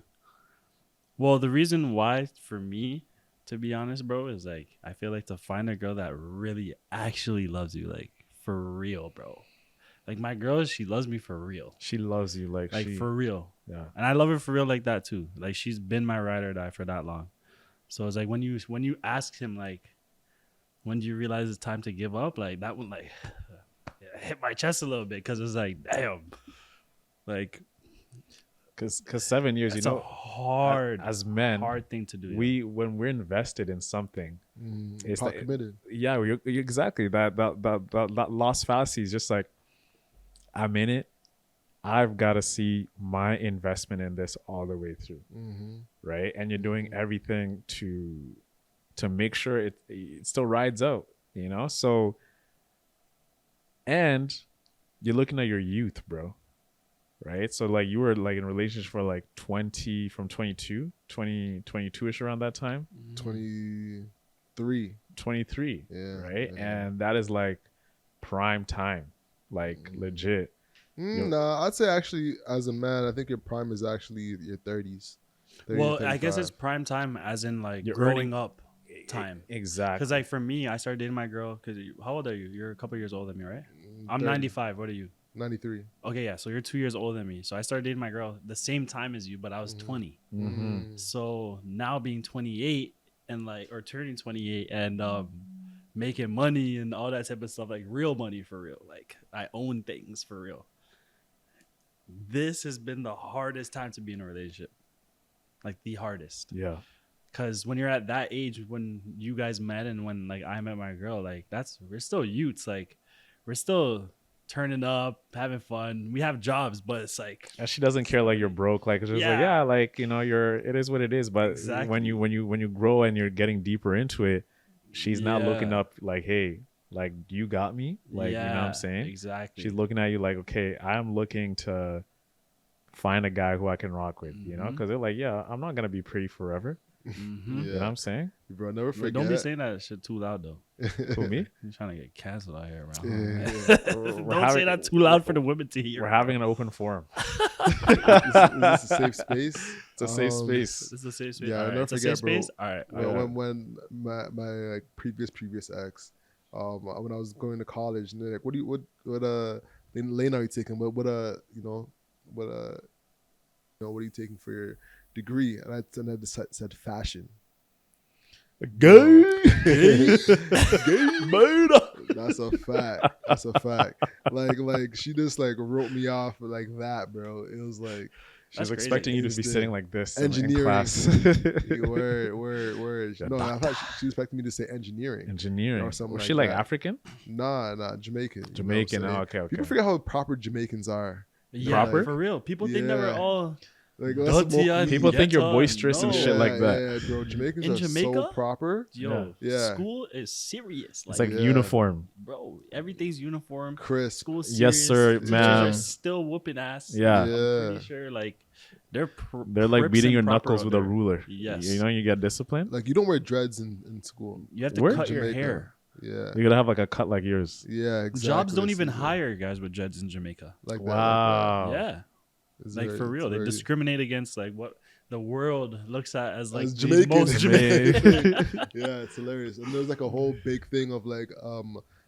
well, the reason why for me, to be honest, bro, is like I feel like to find a girl that really actually loves you, like for real, bro. Like my girl, she loves me for real. She loves you like for real. Yeah. And I love her for real like that too. Like she's been my ride or die for that long. So it's like when you ask him like, when do you realize it's time to give up? Like that one like hit my chest a little bit because it's like, damn. Like because 7 years, it's a hard as men, hard thing to do. When we're invested in something, it's like, committed. Yeah, you're exactly that lost fallacy is just like, I'm in it. I've got to see my investment in this all the way through, Mm-hmm. right? And you're doing everything to make sure it still rides out, you know? So, and you're looking at your youth, bro, right? So like you were like in a relationship for like 22-ish around that time. 23. 23, Yeah, right? yeah. And that is like prime time, like legit. Nah, I'd say actually, as a man, I think your prime is actually your 30s. 30 Well, to I guess 35. it's prime time, as in like You're growing earning- up time. Exactly. Because like for me, I started dating my girl. Because how old are you? You're a couple years older than me, right? I'm 30. 95. What are you? 93. Okay, yeah. So you're 2 years older than me. So I started dating my girl the same time as you, but I was 20. Mm-hmm. So now being 28 and like or turning 28 and making money and all that type of stuff, like real money for real. Like I own things for real. This has been the hardest time to be in a relationship. Like the hardest. Yeah. Cause when you're at that age, when you guys met and when like I met my girl, like we're still youths. Like we're still turning up, having fun. We have jobs, but it's like And she doesn't care like you're broke. Like it's just like, Yeah. yeah, like, you know, it is what it is. But Exactly. when you grow and you're getting deeper into it, she's not looking up like, hey, like you got me. Like, you know what I'm saying? Exactly. She's looking at you like, okay, I'm looking to find a guy who I can rock with, you know? Because they're like, yeah, I'm not gonna be pretty forever. Mm-hmm. You know what I'm saying? Bro, never forget. Don't be saying that shit too loud though. Who, me? You're trying to get canceled out here, Yeah, man. yeah. Don't say that too loud for the women to hear. We're having an open forum. Is this a safe space? It's a safe Um, space. This is a safe space. Yeah, All I'll right. never It's a forget, safe bro. space. All right. When my like previous ex, when I was going to college, and they're like, what lane are you taking? What are you taking for your degree? And I said fashion. Gay. That's a fact. That's a fact. Like she just like wrote me off like that, bro. It was like She's That's crazy. expecting you to be Instant sitting like this in engineering. class. Word. Yeah, No, I thought she was expecting me to say engineering. Engineering. Or something Was like she like that. African? Nah, Jamaican. You know what I'm Jamaican. saying? Oh, okay. People forget how proper Jamaicans are. Yeah, Proper? for real. People think that we're Yeah. all Like dirty and People think you're ghetto. boisterous and shit like that. Yeah, bro. Jamaicans In are Jamaica? so proper. Yo, Yeah. school is serious. It's like Yeah. uniform. Bro, everything's uniform. Crisp. School serious. Yes, sir, Teachers ma'am. are still whooping ass. Yeah. I'm Yeah. pretty sure like they're Like Crips beating and your proper knuckles out with a there. ruler. Yes. You know, you get disciplined. Like you don't wear dreads in school. You have to Where? cut your Jamaica. hair. Yeah. You gotta have like a cut like yours. Yeah, exactly. Jobs don't It's even like- hire guys with dreads in Jamaica. like that. Wow. Yeah. It's Like very- for real. it's They very- discriminate against like what the world looks at as like As the Jamaican. most Jamaican. Yeah, it's hilarious. And there's like a whole big thing of like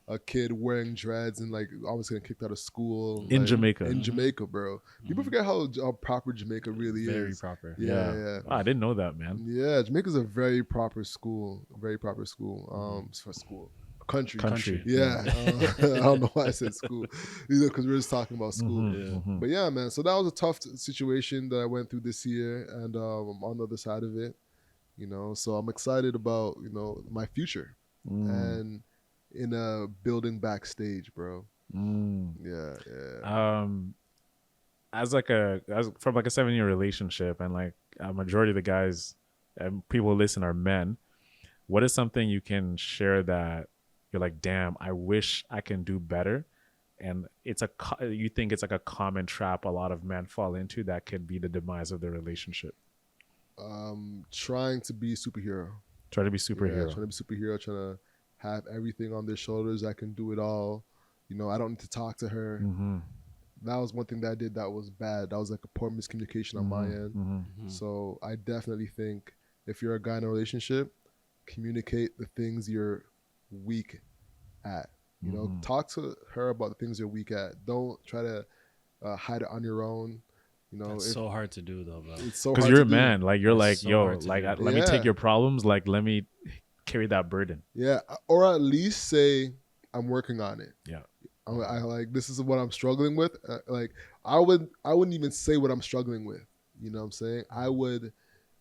a kid wearing dreads and like almost getting kicked out of school In like, Jamaica. In Jamaica, bro. People forget how proper Jamaica really Very is. proper. Yeah. Wow, I didn't know that, man. Yeah, Jamaica's a very proper school. Very proper school. For school. Country. Yeah. I don't know why I said school. Because we were just talking about school. Mhm. But yeah, man. So that was a tough situation that I went through this year, and I'm on the other side of it. You know, so I'm excited about my future and in a building backstage, bro. Yeah. As from like a 7-year relationship, and like a majority of the guys and people who listen are men, what is something you can share that you're like, damn, I wish I can do better, and you think it's like a common trap a lot of men fall into that could be the demise of their relationship? Trying to be superhero. Try to be superhero. Yeah, trying to be superhero. Trying to have everything on their shoulders. I can do it all. I don't need to talk to her. That was one thing that I did that was bad. That was like a poor miscommunication on my end. So I definitely think if you're a guy in a relationship, communicate the things you're weak at. Talk to her about the things you're weak at. Don't try to hide it on your own. It's so hard to do though, bro. It's so Because hard you're to a do. man. Like you're It's like, so yo, hard to like do. let me Yeah. take your problems. Like let me carry that burden. Yeah, or at least say I'm working on it. Yeah. I like this is what I'm struggling with. I wouldn't even say what I'm struggling with. You know what I'm saying? I would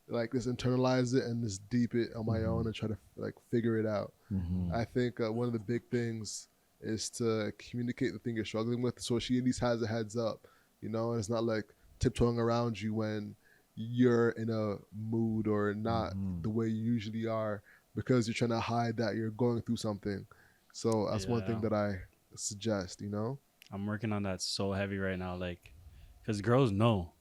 like just internalize it and just deep it on my own and try to like figure it out. I think one of the big things is to communicate the thing you're struggling with, so she at least has a heads up. you know, and it's not like tiptoeing around you when you're in a mood or not the way you usually are because you're trying to hide that you're going through something. So that's one thing Yeah. that I suggest, you know? I'm working on that so heavy right now, like, because girls know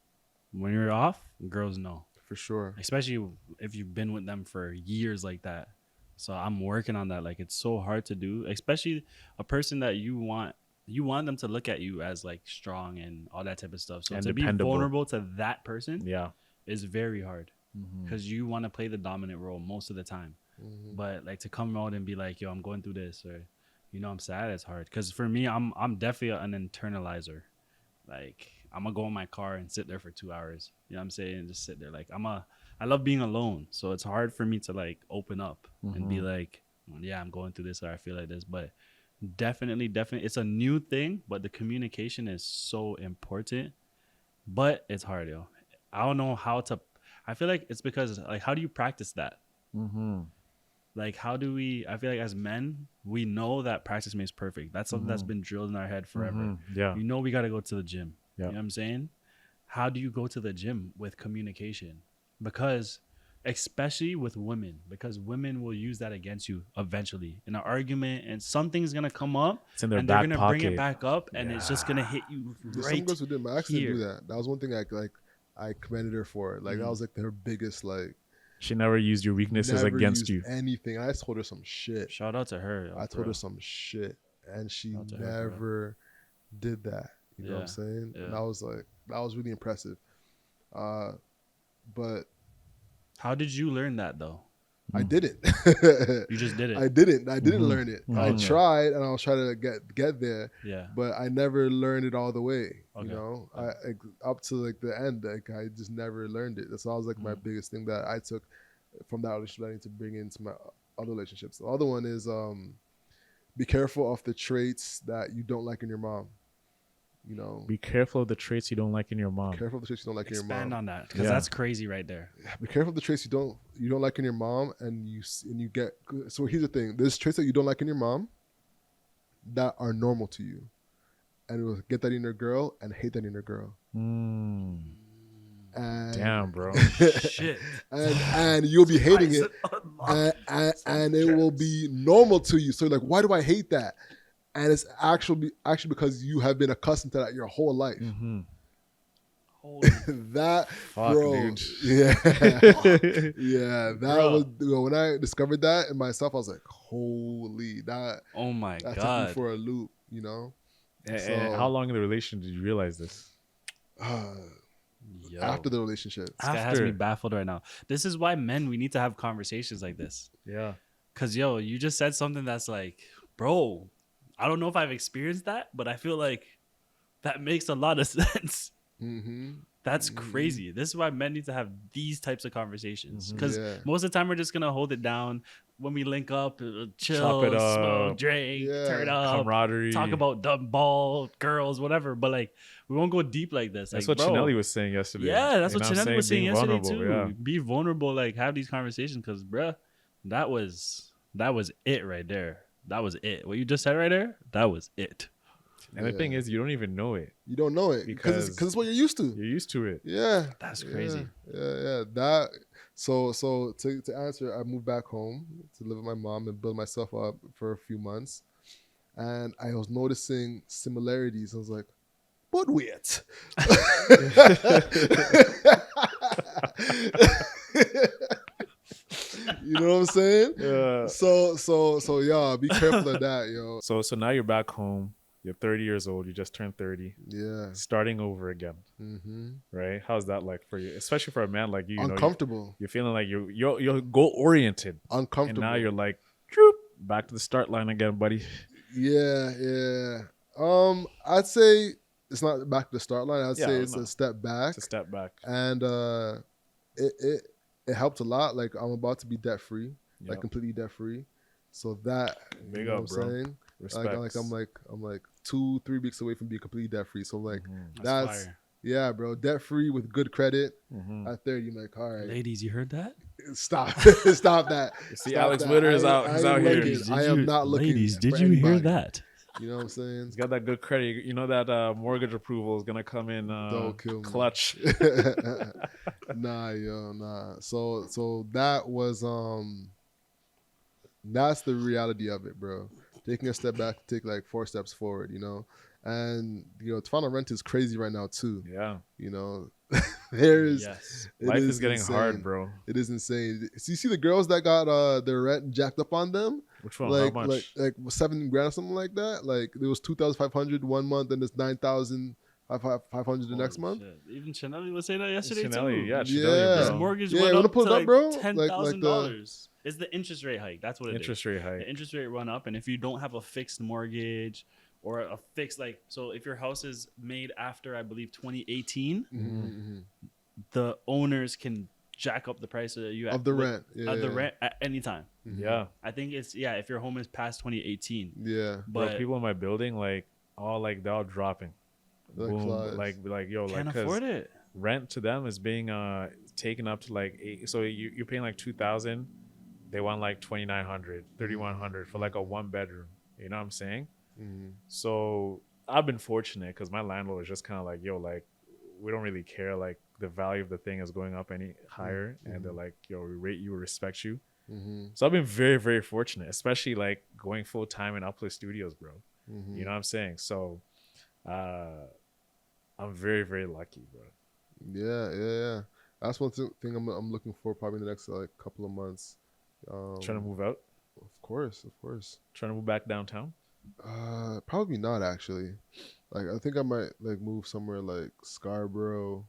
when you're off. Girls know, For sure. especially if you've been with them for years like that. So I'm working on that. Like, it's so hard to do, especially a person that you want. You want them to look at you as like strong and all that type of stuff. So And to be dependable. vulnerable to that person Yeah. is very hard Mm-hmm. because you want to play the dominant role most of the time. But like to come out and be like, yo, I'm going through this, or I'm sad, it's hard. Because for me, I'm definitely an internalizer. Like, I'm gonna go in my car and sit there for 2 hours. You know what I'm saying? And just sit there. Like, I love being alone. So it's hard for me to like open up and be like, yeah, I'm going through this, or I feel like this. But definitely, it's a new thing, but the communication is so important. But it's hard, yo. I don't know how to. I feel like it's because, like, how do you practice that? Mm-hmm. Like, how do we? I feel like as men, we know that practice makes perfect. That's something that's been drilled in our head forever. Mm-hmm. Yeah. You know, we got to go to the gym. Yeah. You know what I'm saying? How do you go to the gym with communication? Because, especially with women, because women will use that against you eventually in an argument, and something's gonna come up, It's in their and they're back gonna bring pocket. it back up, and it's just gonna hit you There's right some girls who did, but I actually here. do that. That was one thing I commended her for. Like that was like her biggest like. She never used your weaknesses Never against used you. anything. I told her some shit. Shout out to her. Yo, I for told her real. some shit, and she Shout out to her, for real. never did that. You know what I'm Yeah, saying? yeah. And that was really impressive. But How did you learn that though? I didn't. You just did it. I didn't. I didn't learn it. I Okay. tried, and I was trying to get there, Yeah. but I never learned it all the way. Okay. You know, up to like the end, like I just never learned it. That's always like my biggest thing that I took from that relationship that I need to bring into my other relationships. The other one is be careful of the traits that you don't like in your mom. You know, Be careful of the traits you don't like in your mom. careful of the traits you don't like in your Expand mom. on that, because Yeah. that's crazy right there. Be careful of the traits you don't like in your mom, and you get. So here's the thing: there's traits that you don't like in your mom that are normal to you, and you will get that in your girl and hate that in your girl. Mm. And Damn, bro. Shit. and you'll be hating it, and it will be normal to you. So you're like, why do I hate that? And it's actually because you have been accustomed to that your whole life. Mm-hmm. That, Fuck, bro, dude. yeah, yeah. That Bro. was when I discovered that in myself. I was like, holy, that Oh my took me god. for a loop, you know. And So- how long in the relationship did you realize this? Yo. After the relationship, This guy has me baffled right now. This is why men, we need to have conversations like this. Yeah. Cause yo, you just said something that's like, bro, I don't know if I've experienced that, but I feel like that makes a lot of sense. mm-hmm. That's crazy. This is why men need to have these types of conversations. Because Yeah. most of the time we're just gonna hold it down when we link up, chill, Chop it up. smoke, drink, Yeah. turn up, Camaraderie. talk about dumb ball, girls, whatever. But like, we won't go deep like this. That's like, what bro, Chinelli was saying yesterday. Yeah, that's You what know I'm Chinelli was saying Being yesterday vulnerable, too. yeah. Be vulnerable, like have these conversations, because bruh, that was it right there. That was it. What you just said right there, that was it. And the thing is, you don't even know it. You don't know it because it's what you're used to. You're used to it. Yeah, That's crazy. Yeah. That so to answer, I moved back home to live with my mom and build myself up for a few months, and I was noticing similarities. I was like, but wait. You know what I'm saying? Yeah. So yeah, be careful of that, yo. So now you're back home. You're 30 years old. You just turned 30. Yeah. Starting over again, Mm-hmm. right? How's that like for you? Especially for a man like you. You know, Uncomfortable. you're feeling like you're goal oriented, and Uncomfortable. now you're like, "Troop, back to the start line again, buddy." Yeah. I'd say it's not back to the start line. I'd Yeah, say it's no. a step back, It's a step back. and it helped a lot. Like I'm about to be debt free, Yeah. like completely debt free. So that Big you know up, what I'm bro. saying? Respect. I'm like 2-3 weeks away from being completely debt free. So like Mm-hmm. that's fire. yeah, bro. Debt free with good credit. Mm-hmm. At 30, you're like, all right, Ladies, you heard that? stop, stop that. You see, Stop Alex that. Witter is I out. He's ain't out here. looking. I am not looking. Ladies, for did you hear anybody. that? You know what I'm saying? He's got that good credit. You know that mortgage approval is gonna come in Don't kill me. clutch. Nah. So that was that's the reality of it, bro. Taking a step back, take like 4 steps forward, you know. And to find a rent is crazy right now too. Yeah. You know, there is Yes. Life is getting insane. hard, bro. It is insane. So you see the girls that got their rent jacked up on them, Which one? like How much? like $7,000 or something like that. Like it was 2,500 one month, and it's 9,500 the next month. Shit. Even Chanelli was saying that yesterday Chanelli, too. yeah, Yeah. Chanelli, His bro. mortgage Yeah, went you wanna up pull to it up, like bro? $10,000. It's the interest rate hike. That's what it is. Interest rate hike. The interest rate run up, and if you don't have a fixed mortgage or a fixed so if your house is made after I believe 2018, the owners can jack up the price of you Of the rent. of the rent at any time. Yeah. I think it's if your home is past 2018. Yeah. Bro, But people in my building, they're all dropping. Like Boom. flies. Like yo, can't like afford it. rent to them is being taken up to like 8, so you're paying like 2,000, they want like 2,900, 3,100 for like a 1 bedroom. You know what I'm saying? So I've been fortunate because my landlord is just kind of like, yo, like we don't really care, like the value of the thing is going up any higher, and they're like, yo, we rate you, we respect you. So I've been very, very fortunate, especially like going full time in Uplift Studios, bro. You know what I'm saying? So I'm very, very lucky, bro. Yeah. That's one thing I'm looking for probably in the next like couple of months. Trying to move out, Of course. trying to move back downtown. Probably not actually. Like I think I might like move somewhere like Scarborough,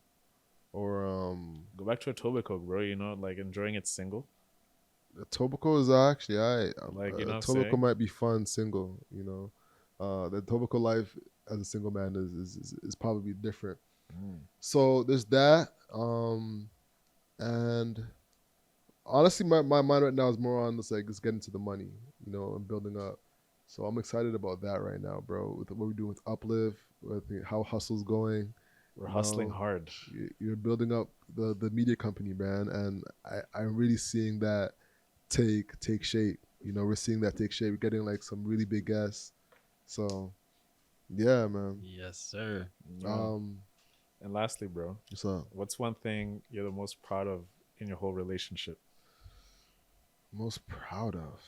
or Go back to Etobicoke, bro. You know, like enjoying it single. Etobicoke is actually Like, you know what I'm Etobicoke saying? might be fun single. The Etobicoke life as a single man is probably different. So there's that. And honestly, my mind right now is more on just getting to the money, and building up. So I'm excited about that right now, bro. With what we're doing with Uplift, with how hustle's going. We're hustling No. hard. You're building up the media company, man, and I'm really seeing that take shape. We're seeing that take shape. We're getting like some really big guests. So, yeah, man. Yes, sir. And lastly, bro, What's up? what's one thing you're the most proud of in your whole relationship? Most proud of?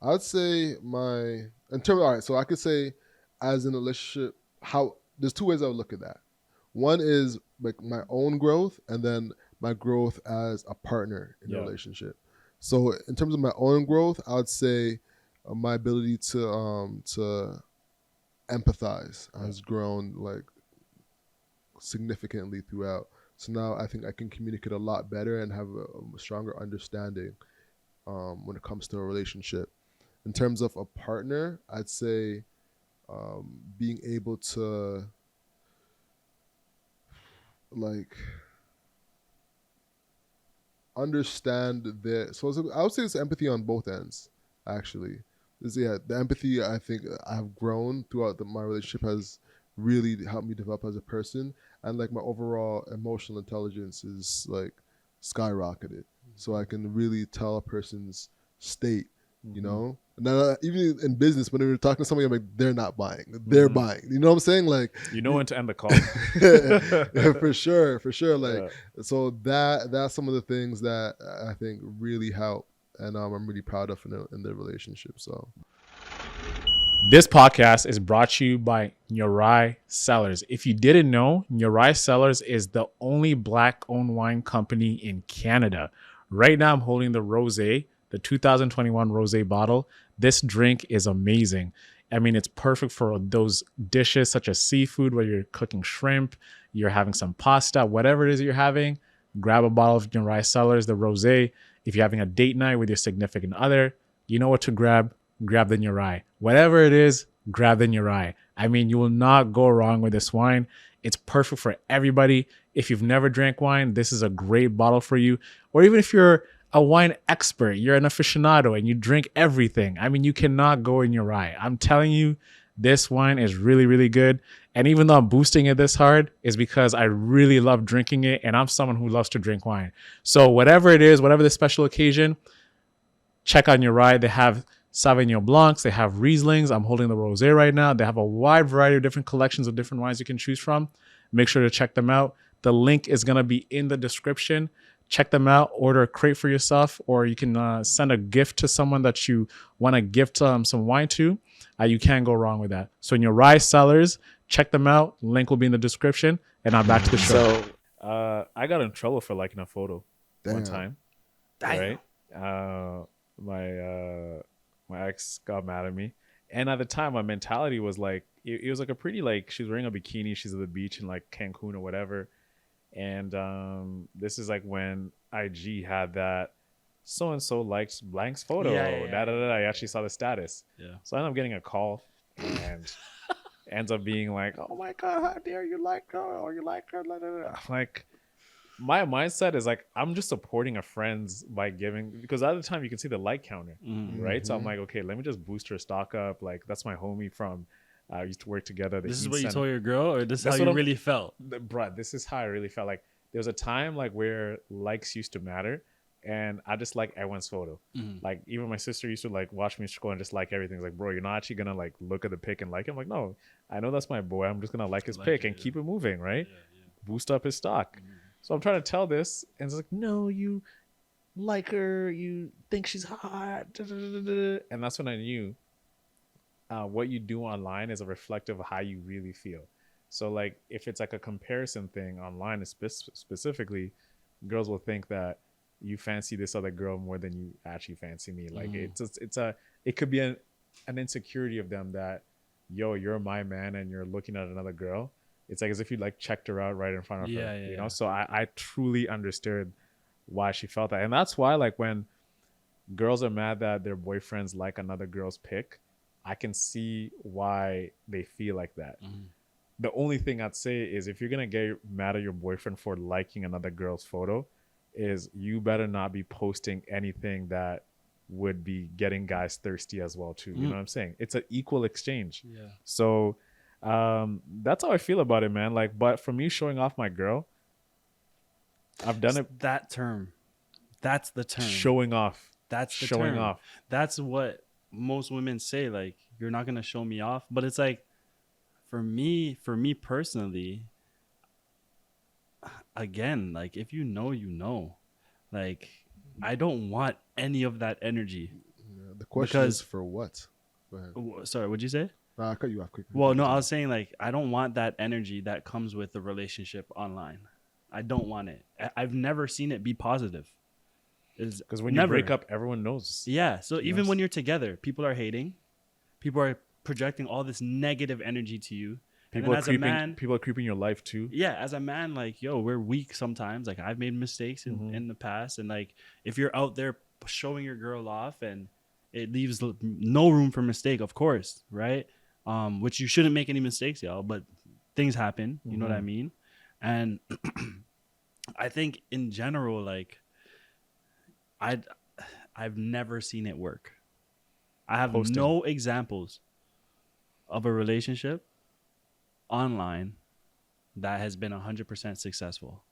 I'd say all right, so I could say as in a relationship, how there's 2 ways I would look at that. One is like my own growth, and then my growth as a partner in a relationship. So in terms of my own growth, I would say my ability to empathize has grown like significantly throughout. So now I think I can communicate a lot better and have a stronger understanding when it comes to a relationship. In terms of a partner, I'd say being able to like understand I would say it's empathy on both ends, actually. The empathy I think I have grown throughout my relationship has really helped me develop as a person, and like my overall emotional intelligence is like skyrocketed. So I can really tell a person's state, Now, even in business, when we're talking to somebody, I'm like, they're not buying. They're buying. You know what I'm saying? Like, You know when to end the call. for sure. Like, so that's some of the things that I think really help, and I'm really proud of in the relationship. So. This podcast is brought to you by Nyorai Cellars. If you didn't know, Nyorai Cellars is the only Black-owned wine company in Canada. Right now, I'm holding the Rosé, the 2021 Rosé bottle. This drink is amazing. I mean, it's perfect for those dishes such as seafood, where you're cooking shrimp, you're having some pasta, whatever it is you're having. Grab a bottle of Nyorai Cellars, the Rosé. If you're having a date night with your significant other, you know what to grab. Grab the Nyorai. Whatever it is, grab the Nyorai. I mean, you will not go wrong with this wine. It's perfect for everybody. If you've never drank wine, this is a great bottle for you. Or even if you're a wine expert, you're an aficionado and you drink everything. I mean, you cannot go in Nyorai. I'm telling you, this wine is really, really good. And even though I'm boosting it this hard, is because I really love drinking it. And I'm someone who loves to drink wine. So whatever it is, whatever the special occasion, check on your ride. They have Sauvignon Blancs, they have Rieslings. I'm holding the Rosé right now. They have a wide variety of different collections of different wines you can choose from. Make sure to check them out. The link is going to be in the description. Check them out. Order a crate for yourself, or you can send a gift to someone that you want to gift some wine to. You can't go wrong with that. So in your rye sellers, check them out. Link will be in the description. And now back to the show. So I got in trouble for liking a photo one time. Right? My ex got mad at me, and at the time my mentality was like it was like a pretty, like, she was wearing a bikini, she's at the beach in like Cancun or whatever, and this is like when IG had that so and so likes blank's photo. I actually saw the status. So I ended up getting a call, and ends up being like, oh my god, how dare you like her, or you like her, I'm like, my mindset is like, I'm just supporting a friend's by giving, because at the time you can see the like counter, right? So I'm like, okay, let me just boost her stock up. Like, that's my homie from we used to work together. This is what you told your girl, or this is how you really felt? Bruh, this is how I really felt. Like, there was a time like where likes used to matter, and I just like everyone's photo. Like, even my sister used to like watch me scroll and just like everything. It's like, bro, you're not actually gonna like look at the pic and like him. Like, no, I know that's my boy. I'm just gonna like his pic and keep it moving, right? Boost up his stock. So I'm trying to tell this, and it's like, no, you like her, you think she's hot, and that's when I knew what you do online is a reflective of how you really feel. So like, if it's like a comparison thing online, specifically, girls will think that you fancy this other girl more than you actually fancy me. Like, it could be an insecurity of them that, yo, you're my man and you're looking at another girl. It's like as if you like checked her out right in front of her, you know? So I truly understood why she felt that. And that's why, like, when girls are mad that their boyfriends like another girl's pic, I can see why they feel like that. The only thing I'd say is, if you're going to get mad at your boyfriend for liking another girl's photo, is you better not be posting anything that would be getting guys thirsty as well too. You know what I'm saying? It's an equal exchange. So that's how I feel about it, man. Like, but for me, showing off my girl, I've done it. That term, that's the term. Showing off. That's the showing term. off. That's what most women say. Like, you're not gonna show me off. But it's like, for me personally, again, like, if you know, you know. Like, I don't want any of that energy. The question is for what? Go ahead. Sorry, what'd you say? I cut you off quickly. Well, no, I was saying, like, I don't want that energy that comes with the relationship online. I don't want it. I've never seen it be positive. Because when you break up, everyone knows. Yeah. So even when you're together, people are hating. People are projecting all this negative energy to you. People are creeping your life too. Yeah. As a man, like, yo, we're weak sometimes. Like, I've made mistakes in the past. And like, if you're out there showing your girl off, and it leaves no room for mistake, of course. Right. Which you shouldn't make any mistakes, y'all, but things happen. You know what I mean? And I think in general, like, I've never seen it work. I have no examples of a relationship online that has been 100% successful.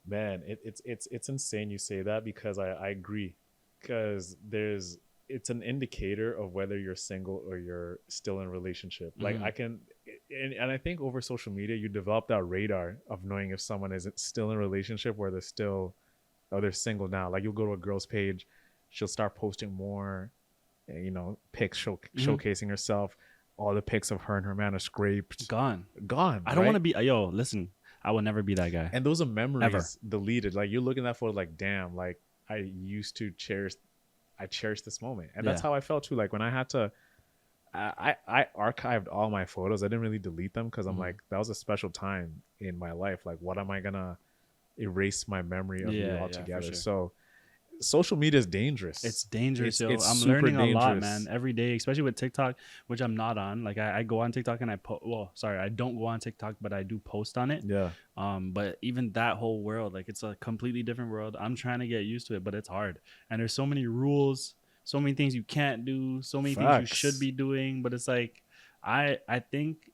Man, it's insane you say that, because I agree. Because it's an indicator of whether you're single or you're still in a relationship. Like, I can, and I think over social media, you develop that radar of knowing if someone is still in a relationship, where they're still, or they're single now. Like, you'll go to a girl's page, she'll start posting more, you know, pics showcasing herself. All the pics of her and her man are scraped. Gone. I don't want to be, listen, I will never be that guy. And those are memories deleted. Like, you're looking at that photo like, damn, like, I used to cherish this moment. And that's how I felt too. Like, when I had to, I archived all my photos. I didn't really delete them, because I'm like, that was a special time in my life. Like, what am I gonna erase my memory of you altogether? Sure. So social media is dangerous. It's dangerous. I'm learning a lot, man, every day, especially with TikTok, which I'm not on. Like, I go on TikTok and I don't go on TikTok, but I do post on it. But even that whole world, like, it's a completely different world. I'm trying to get used to it, but it's hard. And there's so many rules, so many things you can't do, so many things you should be doing. But it's like, I think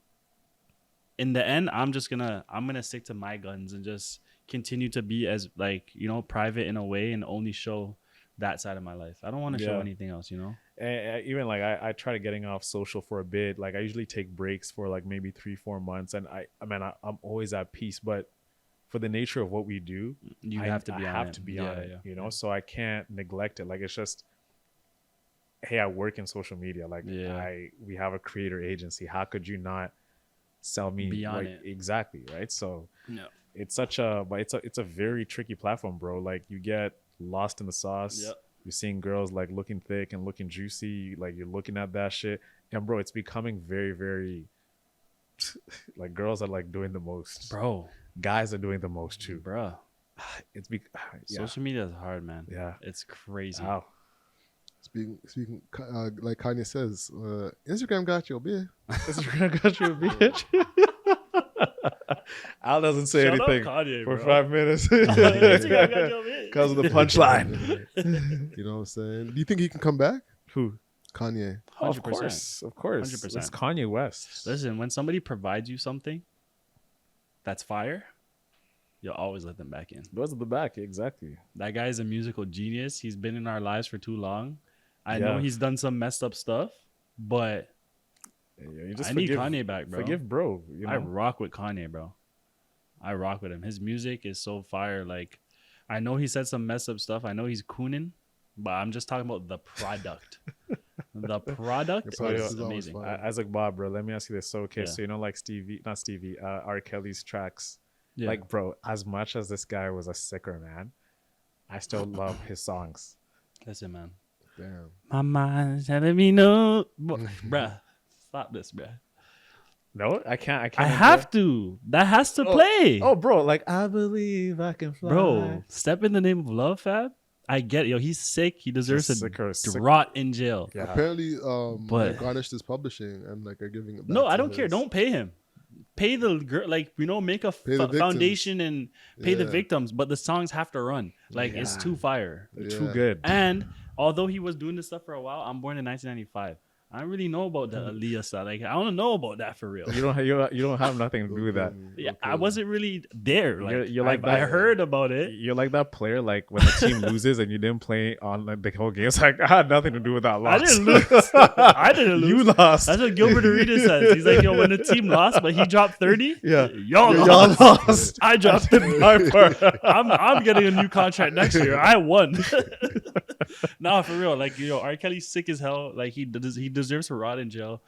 in the end, I'm gonna stick to my guns and just continue to be as like, you know, private in a way and only show that side of my life. I don't want to show Yeah. anything else, you know. And even like I try getting off social for a bit. Like I usually take breaks for like maybe 3-4 months, and I'm always at peace. But for the nature of what we do, You I have to be I on have it. to be Yeah, on it, yeah. you know. So I can't neglect it. Like it's just, hey, I work in social media. Like Yeah. we have a creator agency. How could you not sell me? Be on like, it. exactly, right? So Yeah. it's it's a very tricky platform, bro. Like you get lost in the sauce. Yep. You're seeing girls like looking thick and looking juicy. Like you're looking at that shit, and bro, it's becoming very, very like girls are like doing the most. Bro. Guys are doing the most too. Bruh. It's be yeah. Social media is hard, man. Yeah. It's crazy. Wow. Speaking, like Kanye says, Instagram got your bitch. Instagram got you a bitch. Al doesn't say Shut up, anything Kanye, for bro. 5 minutes Instagram got your bitch. because of the punchline. You know what I'm saying? Do you think he can come back? Who? Kanye. Of 100%. course, of course. 100%. It's Kanye West. Listen, when somebody provides you something that's fire, you'll always let them back in. Those at the back, exactly. That guy is a musical genius. He's been in our lives for too long. I Yeah. know he's done some messed up stuff, but Yeah, you just I need Kanye back, bro. Forgive, bro. You know? I rock with Kanye, bro. I rock with him. His music is so fire. Like, I know he said some messed up stuff. I know he's cooning, but I'm just talking about the product. The product Your product is is always amazing. fire. Isaac Bob, bro. Let me ask you this. So, okay, Yeah. so you know, like R. Kelly's tracks. Yeah. Like, bro, as much as this guy was a sicker man, I still love his songs. Listen, man. Damn. My mind's telling me no. Bruh, stop this, bruh. No, I can't. I have to. That has to play. Oh, bro, like I believe I can fly. Bro, Step in the Name of Love, fam. I get it. Yo, he's sick. He deserves Just to sick. rot in jail. Yeah. Apparently, But- they garnished his publishing and like are giving it back No, to I don't care. his- Don't pay him. Pay the girl, like, you know, make a Pay the victims. foundation and pay the Yeah. victims, but the songs have to run. Like, it's Yeah. too fire. Too Yeah. good. And although he was doing this stuff for a while, I'm born in 1995. I don't really know about the Aaliyah stuff. Like, I don't know about that for real. You don't have nothing to do with that. Yeah, I wasn't really there. Like, You're like I that- heard about it. You're like that player, like when the team loses and you didn't play on like the whole game. It's like I had nothing to do with that loss. I didn't lose. I didn't lose. You lost. That's what Gilbert Arenas says. He's like, yo, when the team lost, but he dropped 30, Yeah. y'all Y'all lost. lost. I dropped my part. I'm getting a new contract next year. I won. Nah, for real. Like, you know, R. Kelly's sick as hell. Like, he deserves to rot in jail.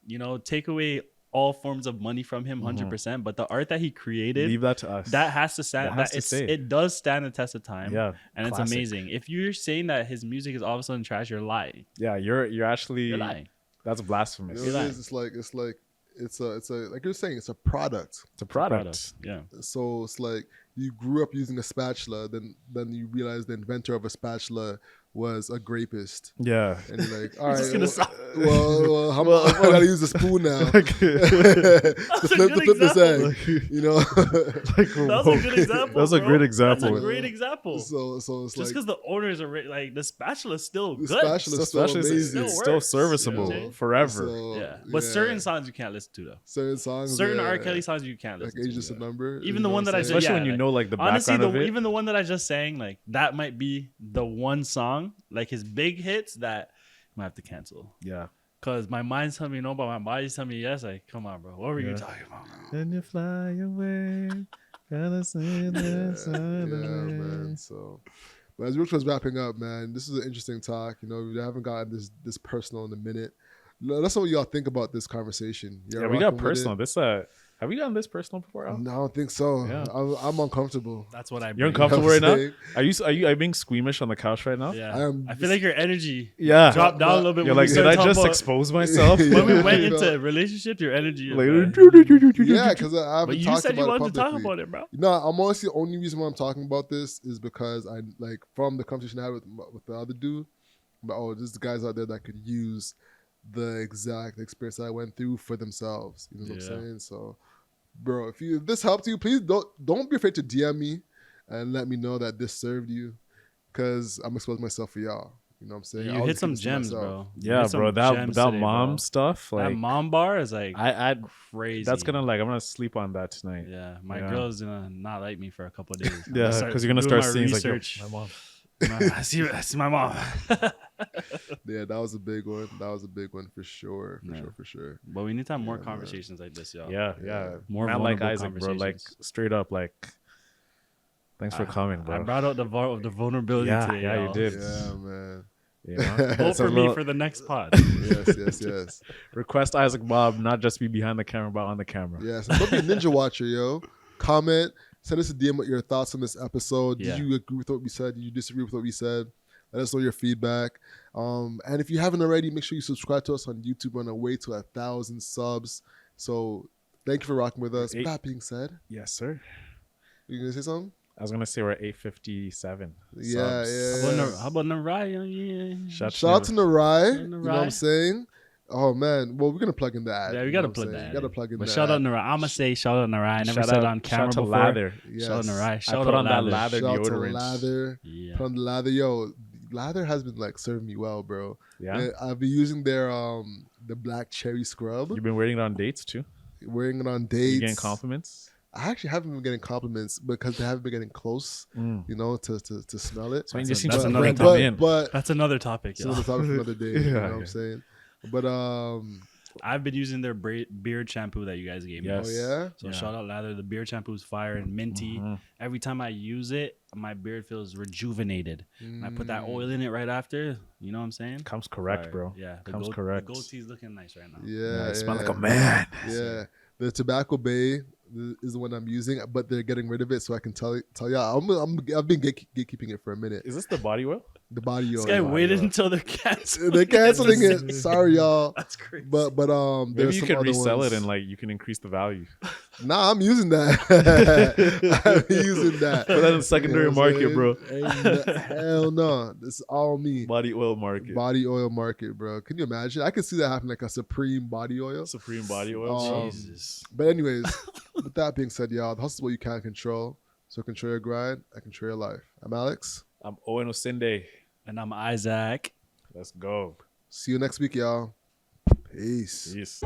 You know, take away all forms of money from him, 100%. But the art that he created, Leave that to us. that has to stand. That has to stay. It does stand the test of time. Yeah, and classic. it's amazing. If you're saying that his music is all of a sudden trash, you're lying. Yeah, you're actually You're lying. that's blasphemous. You know what it is? It's a like you're saying, it's a product. It's a product. Yeah. So it's like you grew up using a spatula, then you realize the inventor of a spatula was a grapist, Yeah. and you're like, all right, just gonna stop. well, how I gotta use a spoon now to flip this egg, you know. That was a good example. That's a bro. great example. That's a great example. So it's Just like because the owners are like the spatula's still the good. spatula is still Especially amazing. it's Still still works. serviceable You know what I'm saying? forever. So, Yeah, but certain songs you can't listen to though. certain songs, Certain yeah, R. Kelly songs you can't like listen Age Just to. a Number, Even you the know one what that I I'm just- saying? Especially yeah, when you like, know like the Honestly, background of it. even the one that I just sang, like that might be the one song, like his big hits that I might have to cancel. Yeah. Cause my mind's telling me no, but my body's telling me yes. Like, come on, bro. What were Yeah. you talking about? And you fly away. Gotta see this Yeah, man. So, but as Rich was wrapping up, man, this is an interesting talk. You know, we haven't gotten this personal in a minute. Let us know what y'all think about this conversation. Yeah, we got personal. This have we gotten this personal before? Al? No, I don't think so. Yeah. I'm uncomfortable. That's what I. You're bring. uncomfortable right now? saying? Are you being squeamish on the couch right now? Yeah, I I feel like your energy Yeah. dropped down a little bit. You're when like, we did started I talking just about- expose myself? when we went Yeah. into relationships? Your energy. is Like, bad. Yeah, because I haven't But you talked said you about it wanted to talk publicly. about it, bro. No, I'm honestly the only reason why I'm talking about this is because I like from the conversation I had with the other dude. But there's guys out there that could use the exact experience that I went through for themselves. You know what Yeah. I'm saying? So, bro, if this helped you, please don't be afraid to DM me and let me know that this served you, because I'm exposing myself for y'all. You know what I'm saying? You I always hit keep some this to gems, myself. bro. You Yeah, hit some bro. That gems that today, mom bro. stuff, like That mom bar is like I crazy. that's gonna like I'm gonna sleep on that tonight. Yeah, my Yeah. girl's gonna not like me for a couple of days. I'm Yeah, start because you're gonna doing start my seeing like yo, research. my mom. I see my mom. Yeah, that was a big one. That was a big one for sure. Yeah. For sure. But we need to have more Yeah, man. conversations like this, y'all. Yeah, Yeah. More man, like vulnerable Isaac, bro. Like conversations. straight up, like thanks for coming, bro. I brought out the vulnerability Yeah, today. yeah, you y'all. did. Yeah, man. You know? Vote It's a for me little- for the next pod. Yes. request Isaac Bob not just be behind the camera, but on the camera. Yes. And don't be a ninja watcher, yo. Comment. Send us a DM with your thoughts on this episode. Yeah. Did you agree with what we said? Did you disagree with what we said? Let us know your feedback. And if you haven't already, make sure you subscribe to us on YouTube on our way to 1,000 subs. So thank you for rocking with us. With that being said, Yes, sir. you gonna say something? I was gonna say we're at 857. Yeah, subs. yeah. How about Naraya? Yeah. Shout Shout out to Narai. Shout out You know what I'm Narai. saying? Oh man. Well, we're gonna plug in the ad. Yeah, we you gotta know what I'm plug saying? that. You gotta plug in But the shout ad. out Naraya. I'm gonna say shout out Naraya. I never Shout said out, it on camera shout out to before. Lather. Yes. Shout out Naraya. I Shout put out on that Lather. Lather Shout out to deodorant. Lather. Yeah. Put on the Lather. Yo, Lather has been like serving me well, bro. Yeah. I've been using their the black cherry scrub. You've been wearing it on dates too. Wearing it on You dates. getting compliments? I actually haven't been getting compliments because they haven't been getting close, you know, to smell it. So you That's just a- seem that's to another bring topic. them in. But That's another topic, it's y'all. another topic for another day. You know what Yeah. I'm saying? But I've been using their beard shampoo that you guys gave me. Yes. oh yeah, So Yeah. shout out Lather. The beard shampoo is fire and minty. Mhm. Every time I use it, my beard feels rejuvenated. And I put that Mm. oil in it right after. You know what I'm saying? Comes correct, Fire. bro. Yeah. Comes correct. The goatee's looking nice right now. Yeah, I smell yeah. like a man. Yeah, the Tobacco Bay is the one I'm using, but they're getting rid of it, so I can tell y'all. I've been gatekeeping it for a minute. Is this the body oil? The body This oil. guy yeah. waited until they're canceling. They're canceling it. Sorry, y'all. That's crazy. But Maybe there's you some can other resell ones. it and like you can increase the value. Nah, I'm using that. I'm using that. Put that in the secondary You know what I'm market, bro. saying? Ain't hell no. This is all me. Body oil market. Body oil market, bro. Can you imagine? I could see that happen like a Supreme body oil. Supreme body oil. Jesus. But anyways, with that being said, y'all, the hustle is what you can't control. So control your grind. I control your life. I'm Alex. I'm Owen Osinde. And I'm Isaac. Let's go. See you next week, y'all. Peace. Peace.